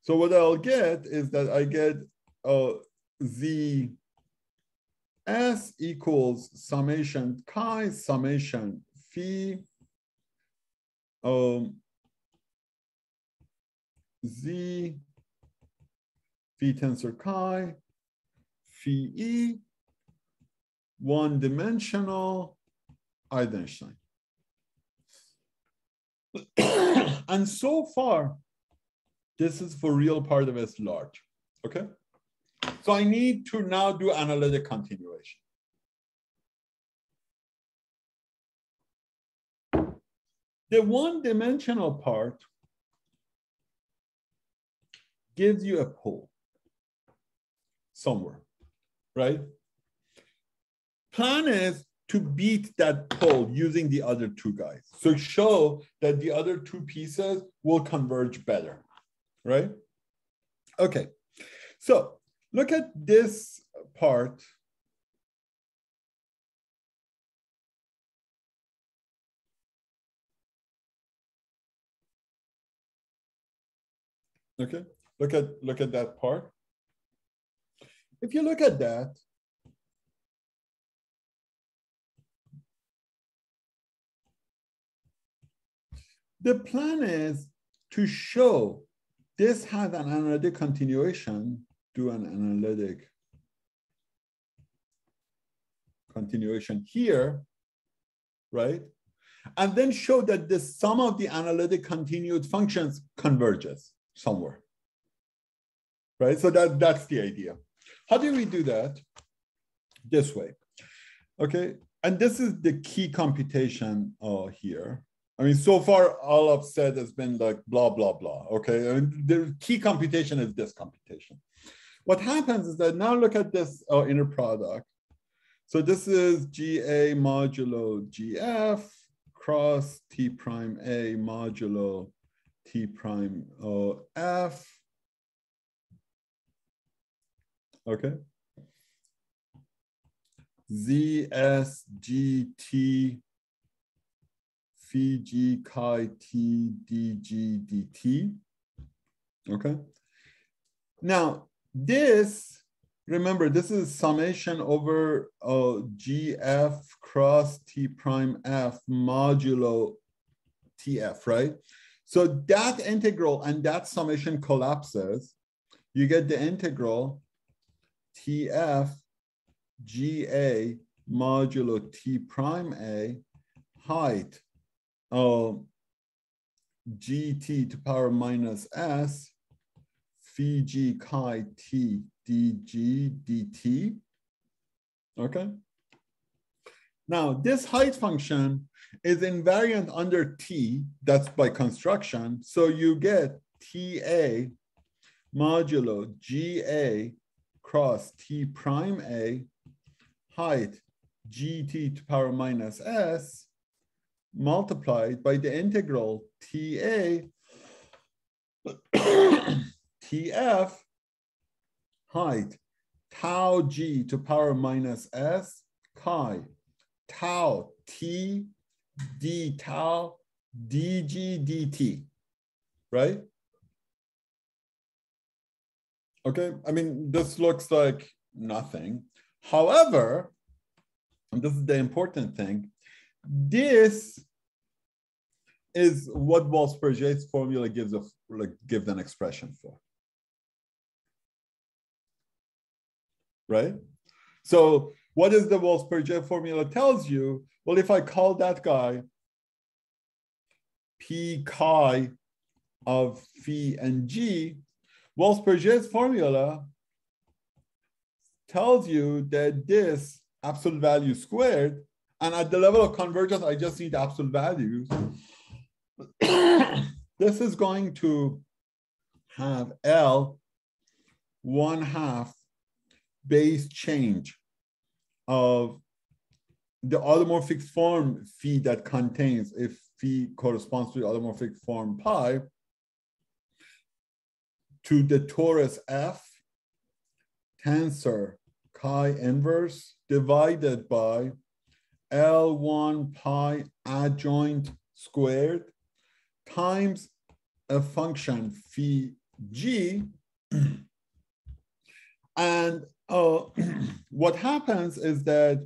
So what I'll get is that I get the S equals summation chi summation phi Z phi tensor chi phi E one-dimensional Eisenstein. And so far, this is for real part of S large, okay? So I need to now do analytic continuation. The one-dimensional part gives you a pole somewhere, right? Plan is to beat that pole using the other two guys. So show that the other two pieces will converge better, right? Okay, so look at this part. Okay, look at that part. If you look at that, the plan is to show this has an analytic continuation, do an analytic continuation here, right? And then show that the sum of the analytic continued functions converges somewhere, right? So that's the idea. How do we do that? This way, okay? And this is the key computation here. I mean, so far, all I've said has been like blah, blah, blah, okay? I mean, the key computation is this computation. What happens is that now look at this inner product. So this is GA modulo GF cross T prime A modulo T prime F, okay? ZSGT phi G chi T DG DT, okay? Now, this, remember, this is summation over GF cross T prime F modulo TF, right? So that integral and that summation collapses. You get the integral TF GA modulo T prime A height GT to power minus S phi G chi T dg dt, okay? Now, this height function is invariant under T, that's by construction, so you get TA modulo GA cross T prime A height GT to power minus S multiplied by the integral TA TF height tau G to power minus S chi tau T d tau dg dt, right? Okay, I mean, this looks like nothing. However, and this is the important thing, this is what Walsh-Perget's formula gives an expression for. right? So what is the Walsh-Perget formula tells you? Well, if I call that guy P chi of phi and G, Walsh-Perget's formula tells you that this absolute value squared, and at the level of convergence, I just need absolute values. This is going to have L 1/2 base change of the automorphic form phi that contains, if phi corresponds to the automorphic form pi, to the torus F tensor chi inverse divided by L1 pi adjoint squared times a function phi g. And what happens is that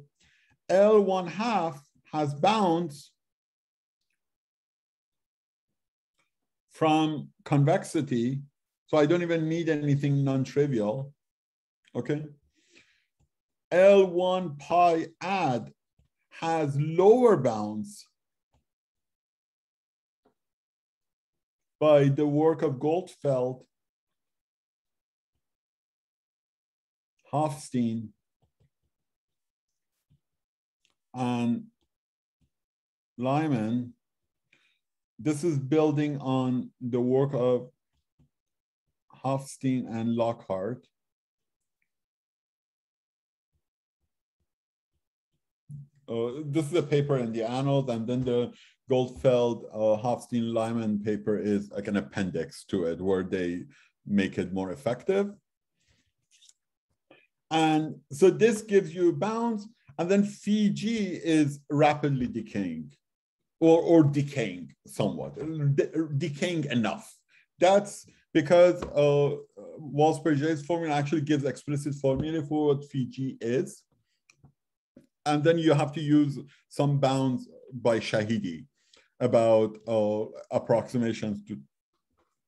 L1/2 has bounds from convexity, so I don't even need anything non-trivial, okay? L1 pi add has lower bounds by the work of Goldfeld, Hofstein, and Lyman. This is building on the work of Hofstein and Lockhart. This is a paper in the Annals, and then the Goldfeld, Hofstein, Lyman paper is like an appendix to it where they make it more effective. And so this gives you bounds, and then phi g is rapidly decaying, or decaying somewhat, decaying enough. That's because Walsh-Perget's formula actually gives explicit formula for what phi g is. And then you have to use some bounds by Shahidi about approximations to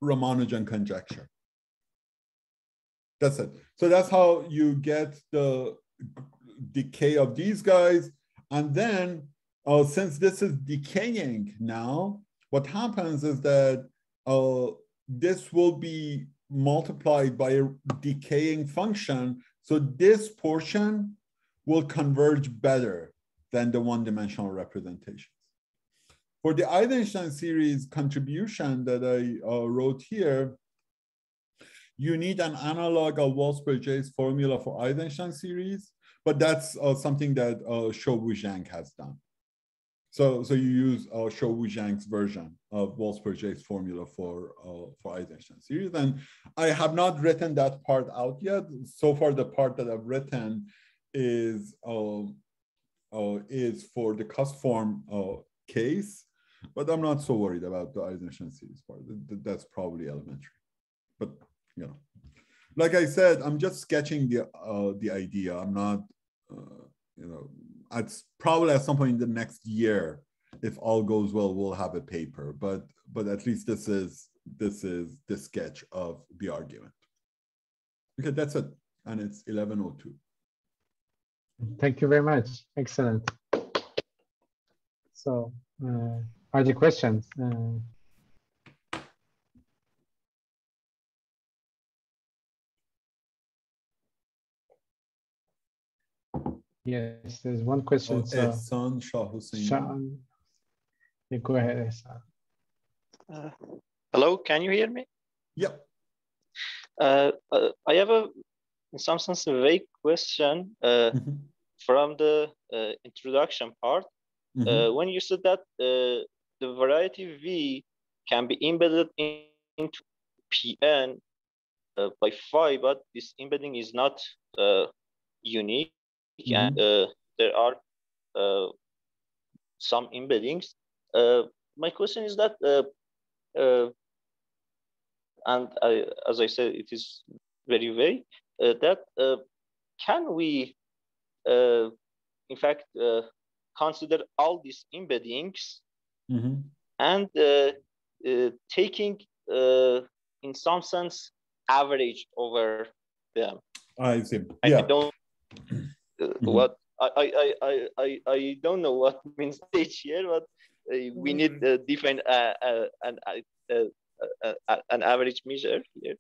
Ramanujan conjecture. That's it. So that's how you get the decay of these guys. And then since this is decaying now, what happens is that this will be multiplied by a decaying function. So this portion will converge better than the one-dimensional representations. For the Eisenstein series contribution that I wrote here, you need an analog of Walsh-Perget's formula for Eisenstein series, but that's something that Shou-Wu Zhang has done. So you use Shou-Wu Zhang's version of Walsh-Perget's formula for Eisenstein series. And I have not written that part out yet. So far, the part that I've written is for the cusp-form case, but I'm not so worried about the Eisenstein series part. That's probably elementary. But you know, like I said, I'm just sketching the idea. I'm not, you know, it's probably at some point in the next year, if all goes well, we'll have a paper. But at least this is the sketch of the argument. Okay, that's it, and it's 11:02. Thank you very much. Excellent. So, are there questions? Yes, there's one question. So, Ehsan Shah Hussein. Sean, yeah, go ahead, Ehsan. Hello, can you hear me? Yep. I have in some sense, a vague question from the introduction part. When you said that the variety V can be embedded into Pn by phi, but this embedding is not unique, and there are some embeddings. My question is that, as I said, it is very vague, that can we, in fact, consider all these embeddings and taking, in some sense, average over them? I see. Yeah. what I don't know what means H here, but we need to define an average measure here.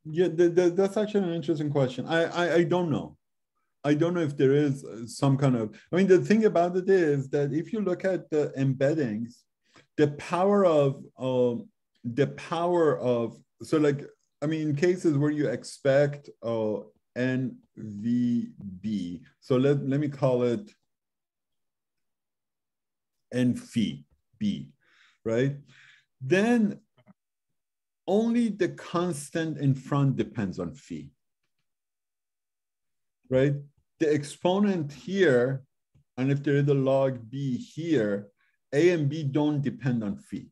Yeah, that's actually an interesting question. I don't know. I don't know if there is some kind of, I mean, the thing about it is that if you look at the embeddings, the power of, so like, I mean, in cases where you expect NVB, so let me call it N phi B, right? Then only the constant in front depends on phi, right? The exponent here, and if there is a log B here, A and B don't depend on phi.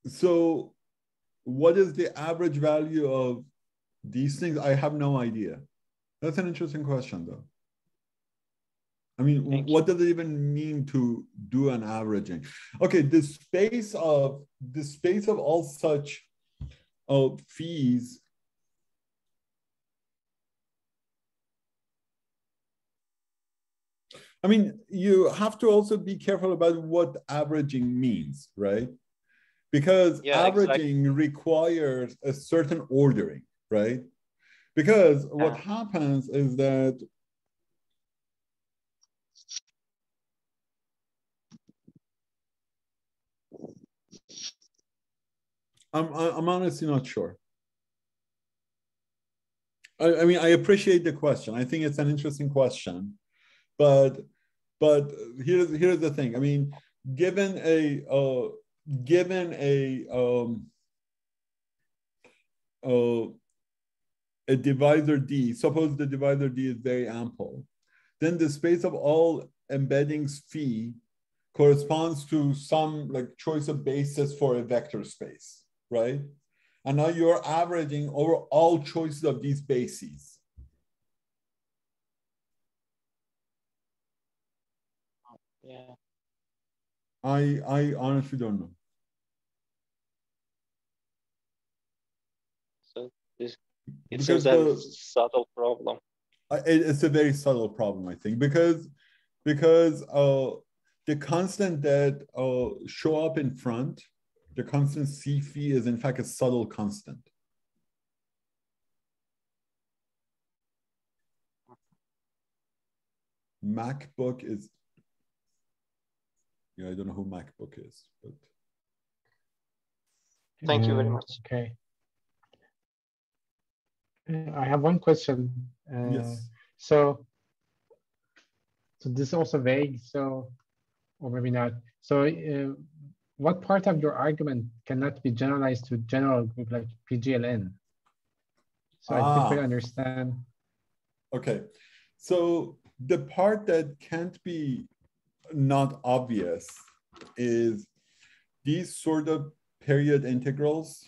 So what is the average value of these things? I have no idea. That's an interesting question though. I mean, what does it even mean to do an averaging? Okay, the space of all such fees. I mean, you have to also be careful about what averaging means, right? Because averaging requires a certain ordering, right? Because what happens is that I'm honestly not sure. I mean, I appreciate the question. I think it's an interesting question, but here's the thing. I mean, given a divisor D, suppose the divisor D is very ample, then the space of all embeddings phi corresponds to some like choice of basis for a vector space, right? And now you're averaging over all choices of these bases. Yeah. I honestly don't know. So it seems a subtle problem. It's a very subtle problem, I think, because the constant that show up in front, the constant C phi is in fact a subtle constant. MacBook is, yeah, I don't know who MacBook is, but. Thank you very much. Okay. I have one question. Yes. So this is also vague, so, or maybe not. So what part of your argument cannot be generalized to general group like PGLN? So I didn't quite understand. Okay, so the part that can't be not obvious is these sort of period integrals.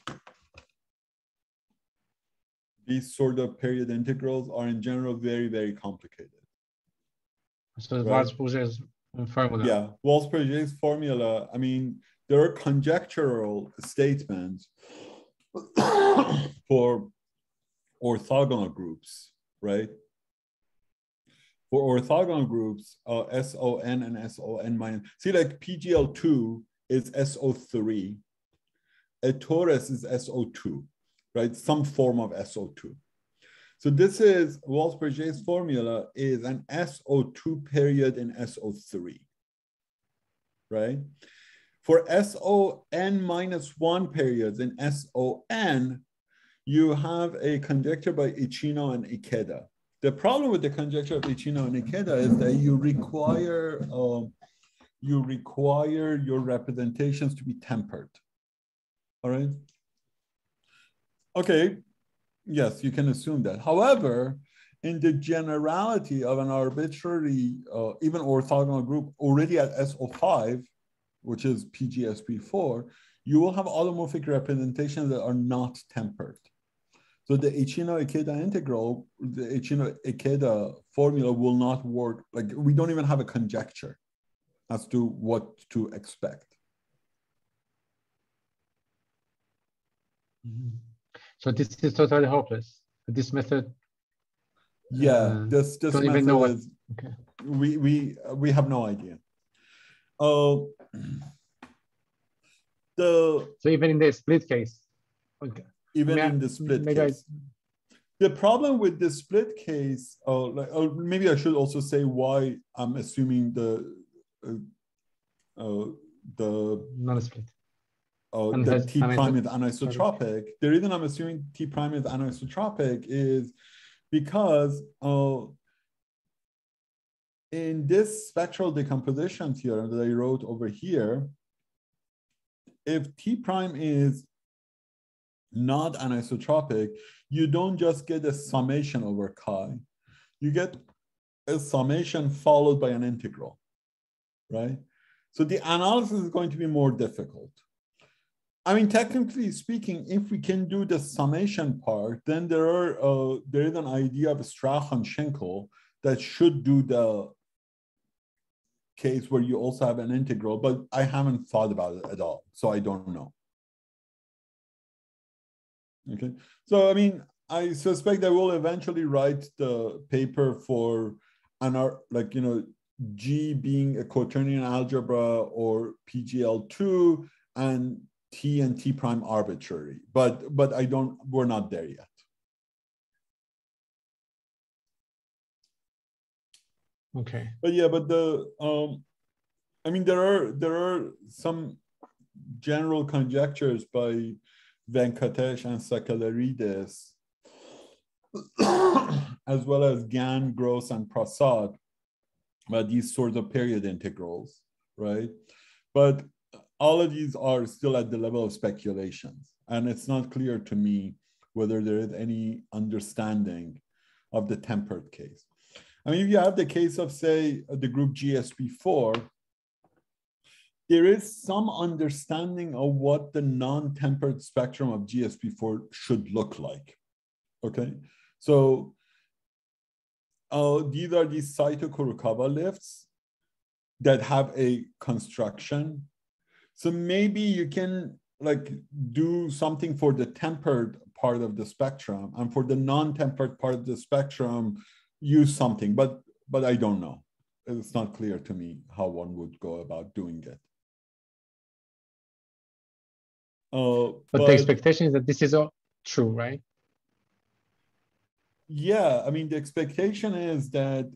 These sort of period integrals are in general very, very complicated. So Walsh-Bourget's formula. Yeah, Walsh-Bourget's formula, I mean, there are conjectural statements for orthogonal groups, right? For orthogonal groups, SON and SON minus. See, like PGL2 is SO3. A torus is SO2, right? Some form of SO2. So this is Walsh-Bourget's formula is an SO2 period in SO3, right? For SON minus 1 periods in SON, you have a conjecture by Ichino and Ikeda. The problem with the conjecture of Ichino and Ikeda is that you require your representations to be tempered. All right. Okay. Yes, you can assume that. However, in the generality of an arbitrary, even orthogonal group already at SO5, which is PGSP4, you will have automorphic representations that are not tempered. So the Ichino-Ikeda integral, the Ichino-Ikeda formula will not work. Like we don't even have a conjecture as to what to expect. So this is totally hopeless. This method. Yeah, this don't method even know what. is. Okay. We have no idea. So even in the split case. Okay. Even in the split case. The problem with the split case, maybe I should also say why I'm assuming the non-split. The T prime is anisotropic. The reason I'm assuming T prime is anisotropic is because in this spectral decomposition theorem that I wrote over here, if T prime is not anisotropic, you don't just get a summation over chi. You get a summation followed by an integral, right? So the analysis is going to be more difficult. I mean, technically speaking, if we can do the summation part, then there is an idea of Strach and Schenkel that should do the case where you also have an integral, but I haven't thought about it at all, so I don't know. Okay, so I mean, I suspect I will eventually write the paper for G being a quaternion algebra or PGL2 and T and T prime arbitrary, but we're not there yet. Okay. But yeah, but I mean, there are some general conjectures by Venkatesh and Sakellarides, as well as Gan, Gross, and Prasad, about these sorts of period integrals, right? But all of these are still at the level of speculations, and it's not clear to me whether there is any understanding of the tempered case. I mean, if you have the case of, say, the group GSP4, there is some understanding of what the non-tempered spectrum of GSP4 should look like, okay? So these are these Saito-Kurokawa lifts that have a construction. So maybe you can do something for the tempered part of the spectrum, and for the non-tempered part of the spectrum, use something, but I don't know. It's not clear to me how one would go about doing it. But the expectation is that this is all true, right? Yeah, I mean, the expectation is that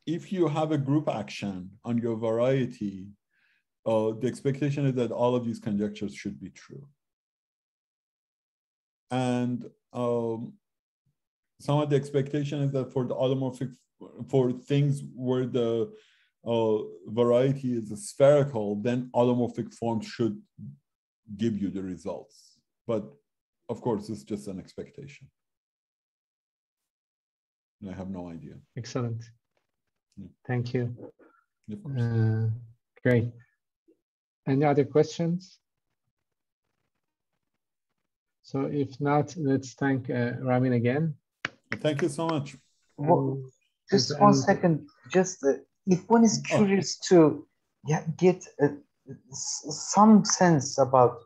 if you have a group action on your variety, the expectation is that all of these conjectures should be true. And some of the expectation is that for the automorphic, for things where the variety is spherical, then automorphic forms should give you the results. But of course, it's just an expectation. I have no idea. Excellent. Yeah. Thank you. Of course. Great. Any other questions? So if not, let's thank Ramin again. Thank you so much. Well, just one second. Just if one is curious to get some sense about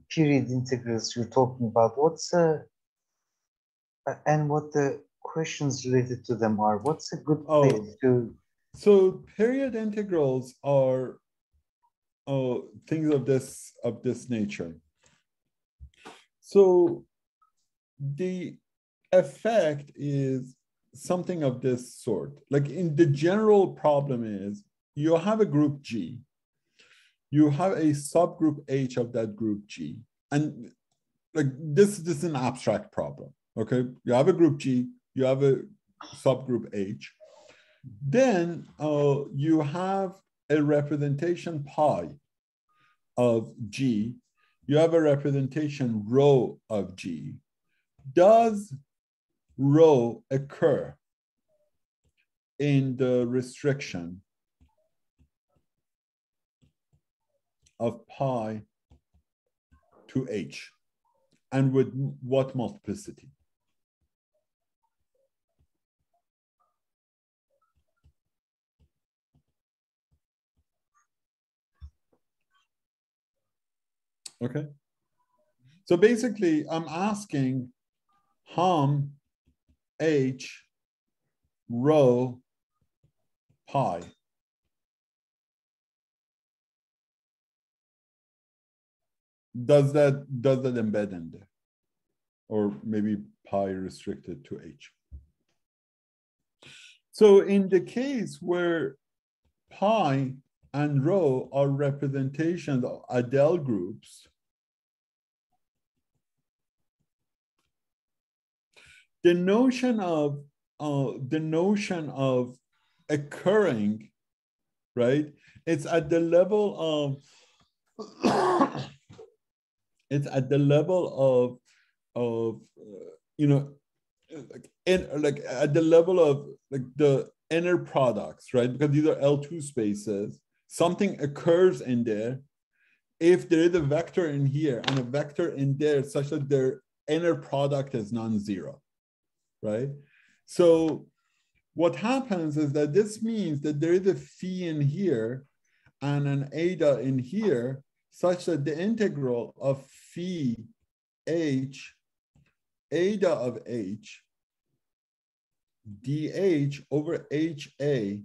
period integrals you're talking about, what's and what the questions related to them are, what's a good place to? So period integrals are things of this nature. So the effect is something of this sort. Like in the general problem is you have a group G, you have a subgroup H of that group G, and like this is an abstract problem. Okay, you have a group G, you have a subgroup H, then you have a representation pi of G, you have a representation rho of G. Does rho occur in the restriction of pi to H, and with what multiplicity? Okay, So basically, I'm asking hom h rho pi. Does that embed in there? Or maybe pi restricted to h. So in the case where pi and rho are representations of Adele groups, the notion of occurring, right? It's at the level of it's at the level of you know, like at the level of like the inner products, right? Because these are L2 spaces. Something occurs in there if there is a vector in here and a vector in there such that their inner product is non-zero, right? So what happens is that this means that there is a phi in here and an eta in here such that the integral of phi h eta of h dh over ha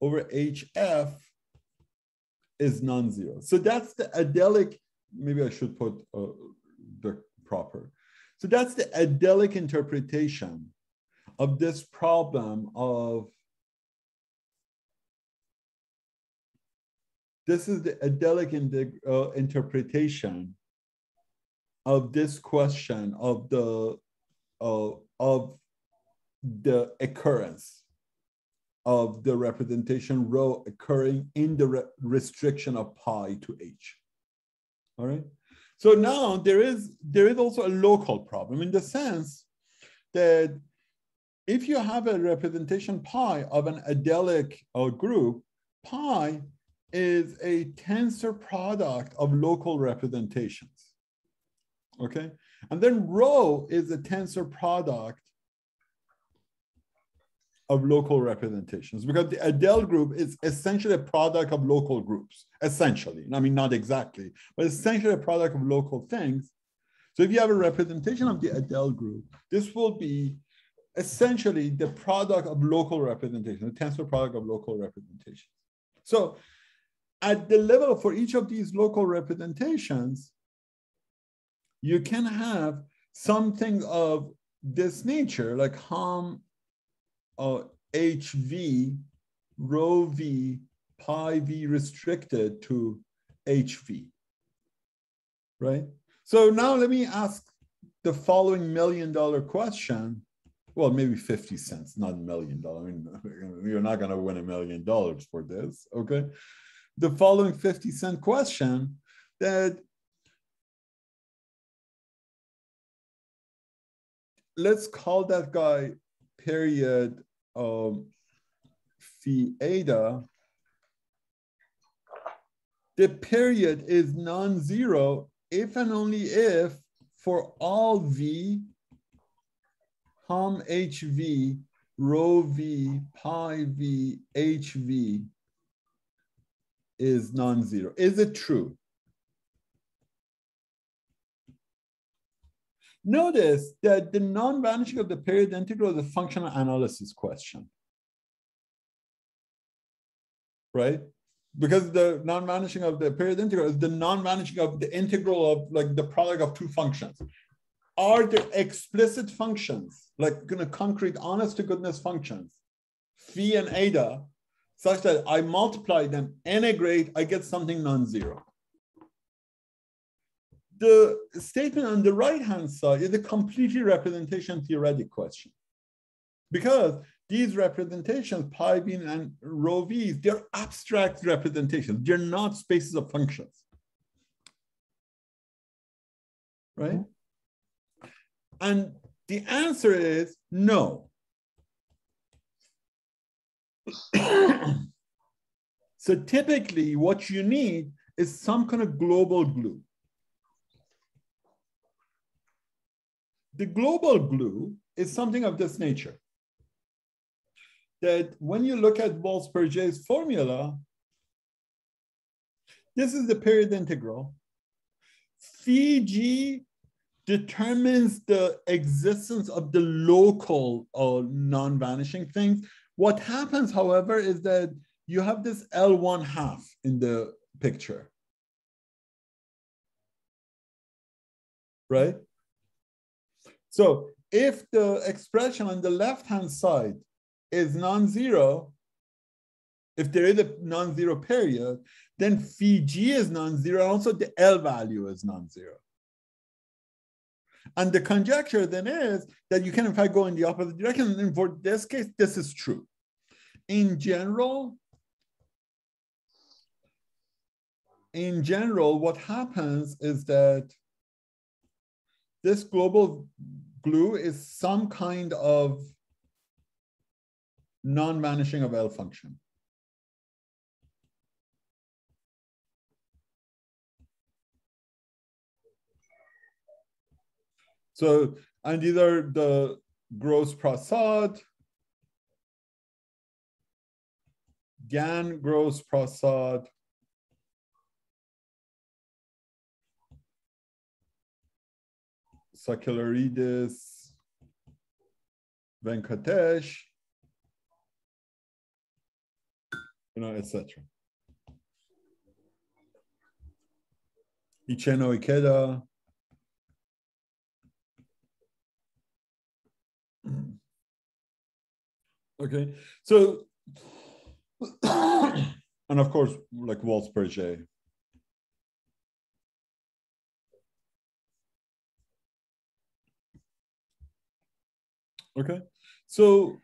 over hf is non-zero. So that's the adelic, maybe I should put the proper. So that's the adelic interpretation of this problem of, this is the adelic interpretation of this question of the occurrence of the representation rho occurring in the restriction of pi to h. All right. So now there is also a local problem in the sense that if you have a representation pi of an adelic group, pi is a tensor product of local representations. Okay, and then rho is a tensor product of local representations, because the Adele group is essentially a product of local groups, essentially. I mean, not exactly, but essentially a product of local things. So if you have a representation of the Adele group, this will be essentially the product of local representation, the tensor product of local representations. So at the level for each of these local representations, you can have something of this nature, like hom HV, rho V, pi V restricted to HV, right? So now let me ask the following $1 million question. Well, maybe 50 cents, not $1 million. I mean, you're not going to win $1 million for this, okay? The following 50-cent question that, let's call that guy period phi eta. The period is non-zero if and only if for all v, hom hv, rho v, pi v, hv is non-zero. Is it true? Notice that the non-vanishing of the period integral is a functional analysis question, right? Because the non-vanishing of the period integral is the non-vanishing of the integral of like the product of two functions. Are there explicit functions, like concrete, honest to goodness functions, phi and eta, such that I multiply them, integrate, I get something non-zero? The statement on the right-hand side is a completely representation theoretic question, because these representations, pi v and rho v, they're abstract representations. They're not spaces of functions, right? And the answer is no. So typically what you need is some kind of global glue. The global glue is something of this nature, that when you look at Walsh-Perget's formula, this is the period integral. phi g determines the existence of the local non-vanishing things. What happens, however, is that you have this L1 half in the picture, right? So if the expression on the left-hand side is non-zero, if there is a non-zero period, then phi g is non-zero, and also the L value is non-zero. And the conjecture then is that you can in fact go in the opposite direction, and for this case, this is true. In general, what happens is that this global glue is some kind of non-vanishing of L function. So, and either the Gross-Prasad, Gann-Gross-Prasad, Sakellarides, Venkatesh, etc. Icheno Ikeda. Okay, so, and of course, like Walsh-Perget. Okay, so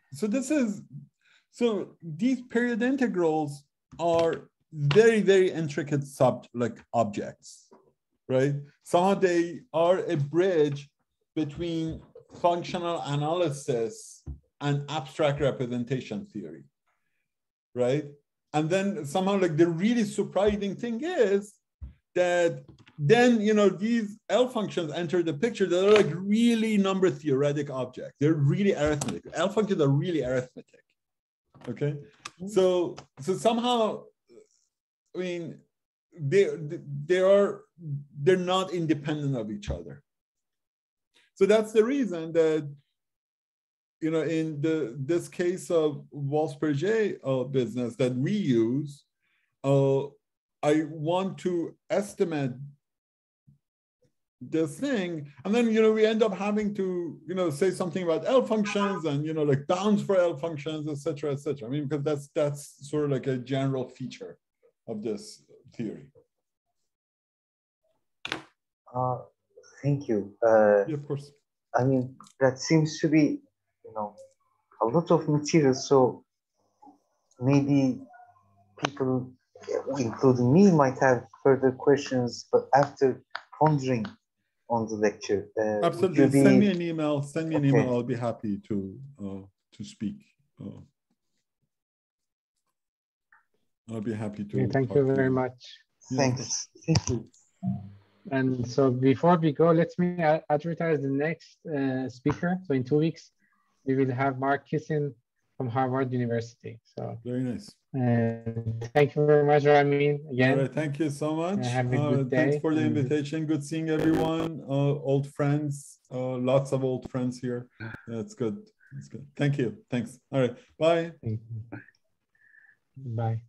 these period integrals are very, very intricate objects, right? Somehow they are a bridge between functional analysis and abstract representation theory, right? And then somehow like the really surprising thing is that then, these L functions enter the picture that are like really number theoretic objects. They're really arithmetic. L functions are really arithmetic, okay? So somehow, I mean, they're not independent of each other. So that's the reason that, in this case of Walsh-Perget business that we use, I want to estimate this thing, and then we end up having to say something about L functions and like bounds for L functions, etc., etc. I mean, because that's sort of like a general feature of this theory. Thank you. Yeah, of course. I mean, that seems to be a lot of material, so maybe people, including me, might have further questions, but after pondering on the lecture, absolutely, send me an email. Send me an email. I'll be happy to speak. I'll be happy to. Okay, thank you very much. Thanks. Thank you. And so before we go, let me advertise the next speaker. So in 2 weeks, we will have Mark Kissin from Harvard University. So very nice. Thank you very much, Ramin. Again. All right, thank you so much. Have a good day. Thanks for the invitation. Good seeing everyone. Old friends. Lots of old friends here. That's good. That's good. Thank you. Thanks. All right. Bye. Thank you. Bye.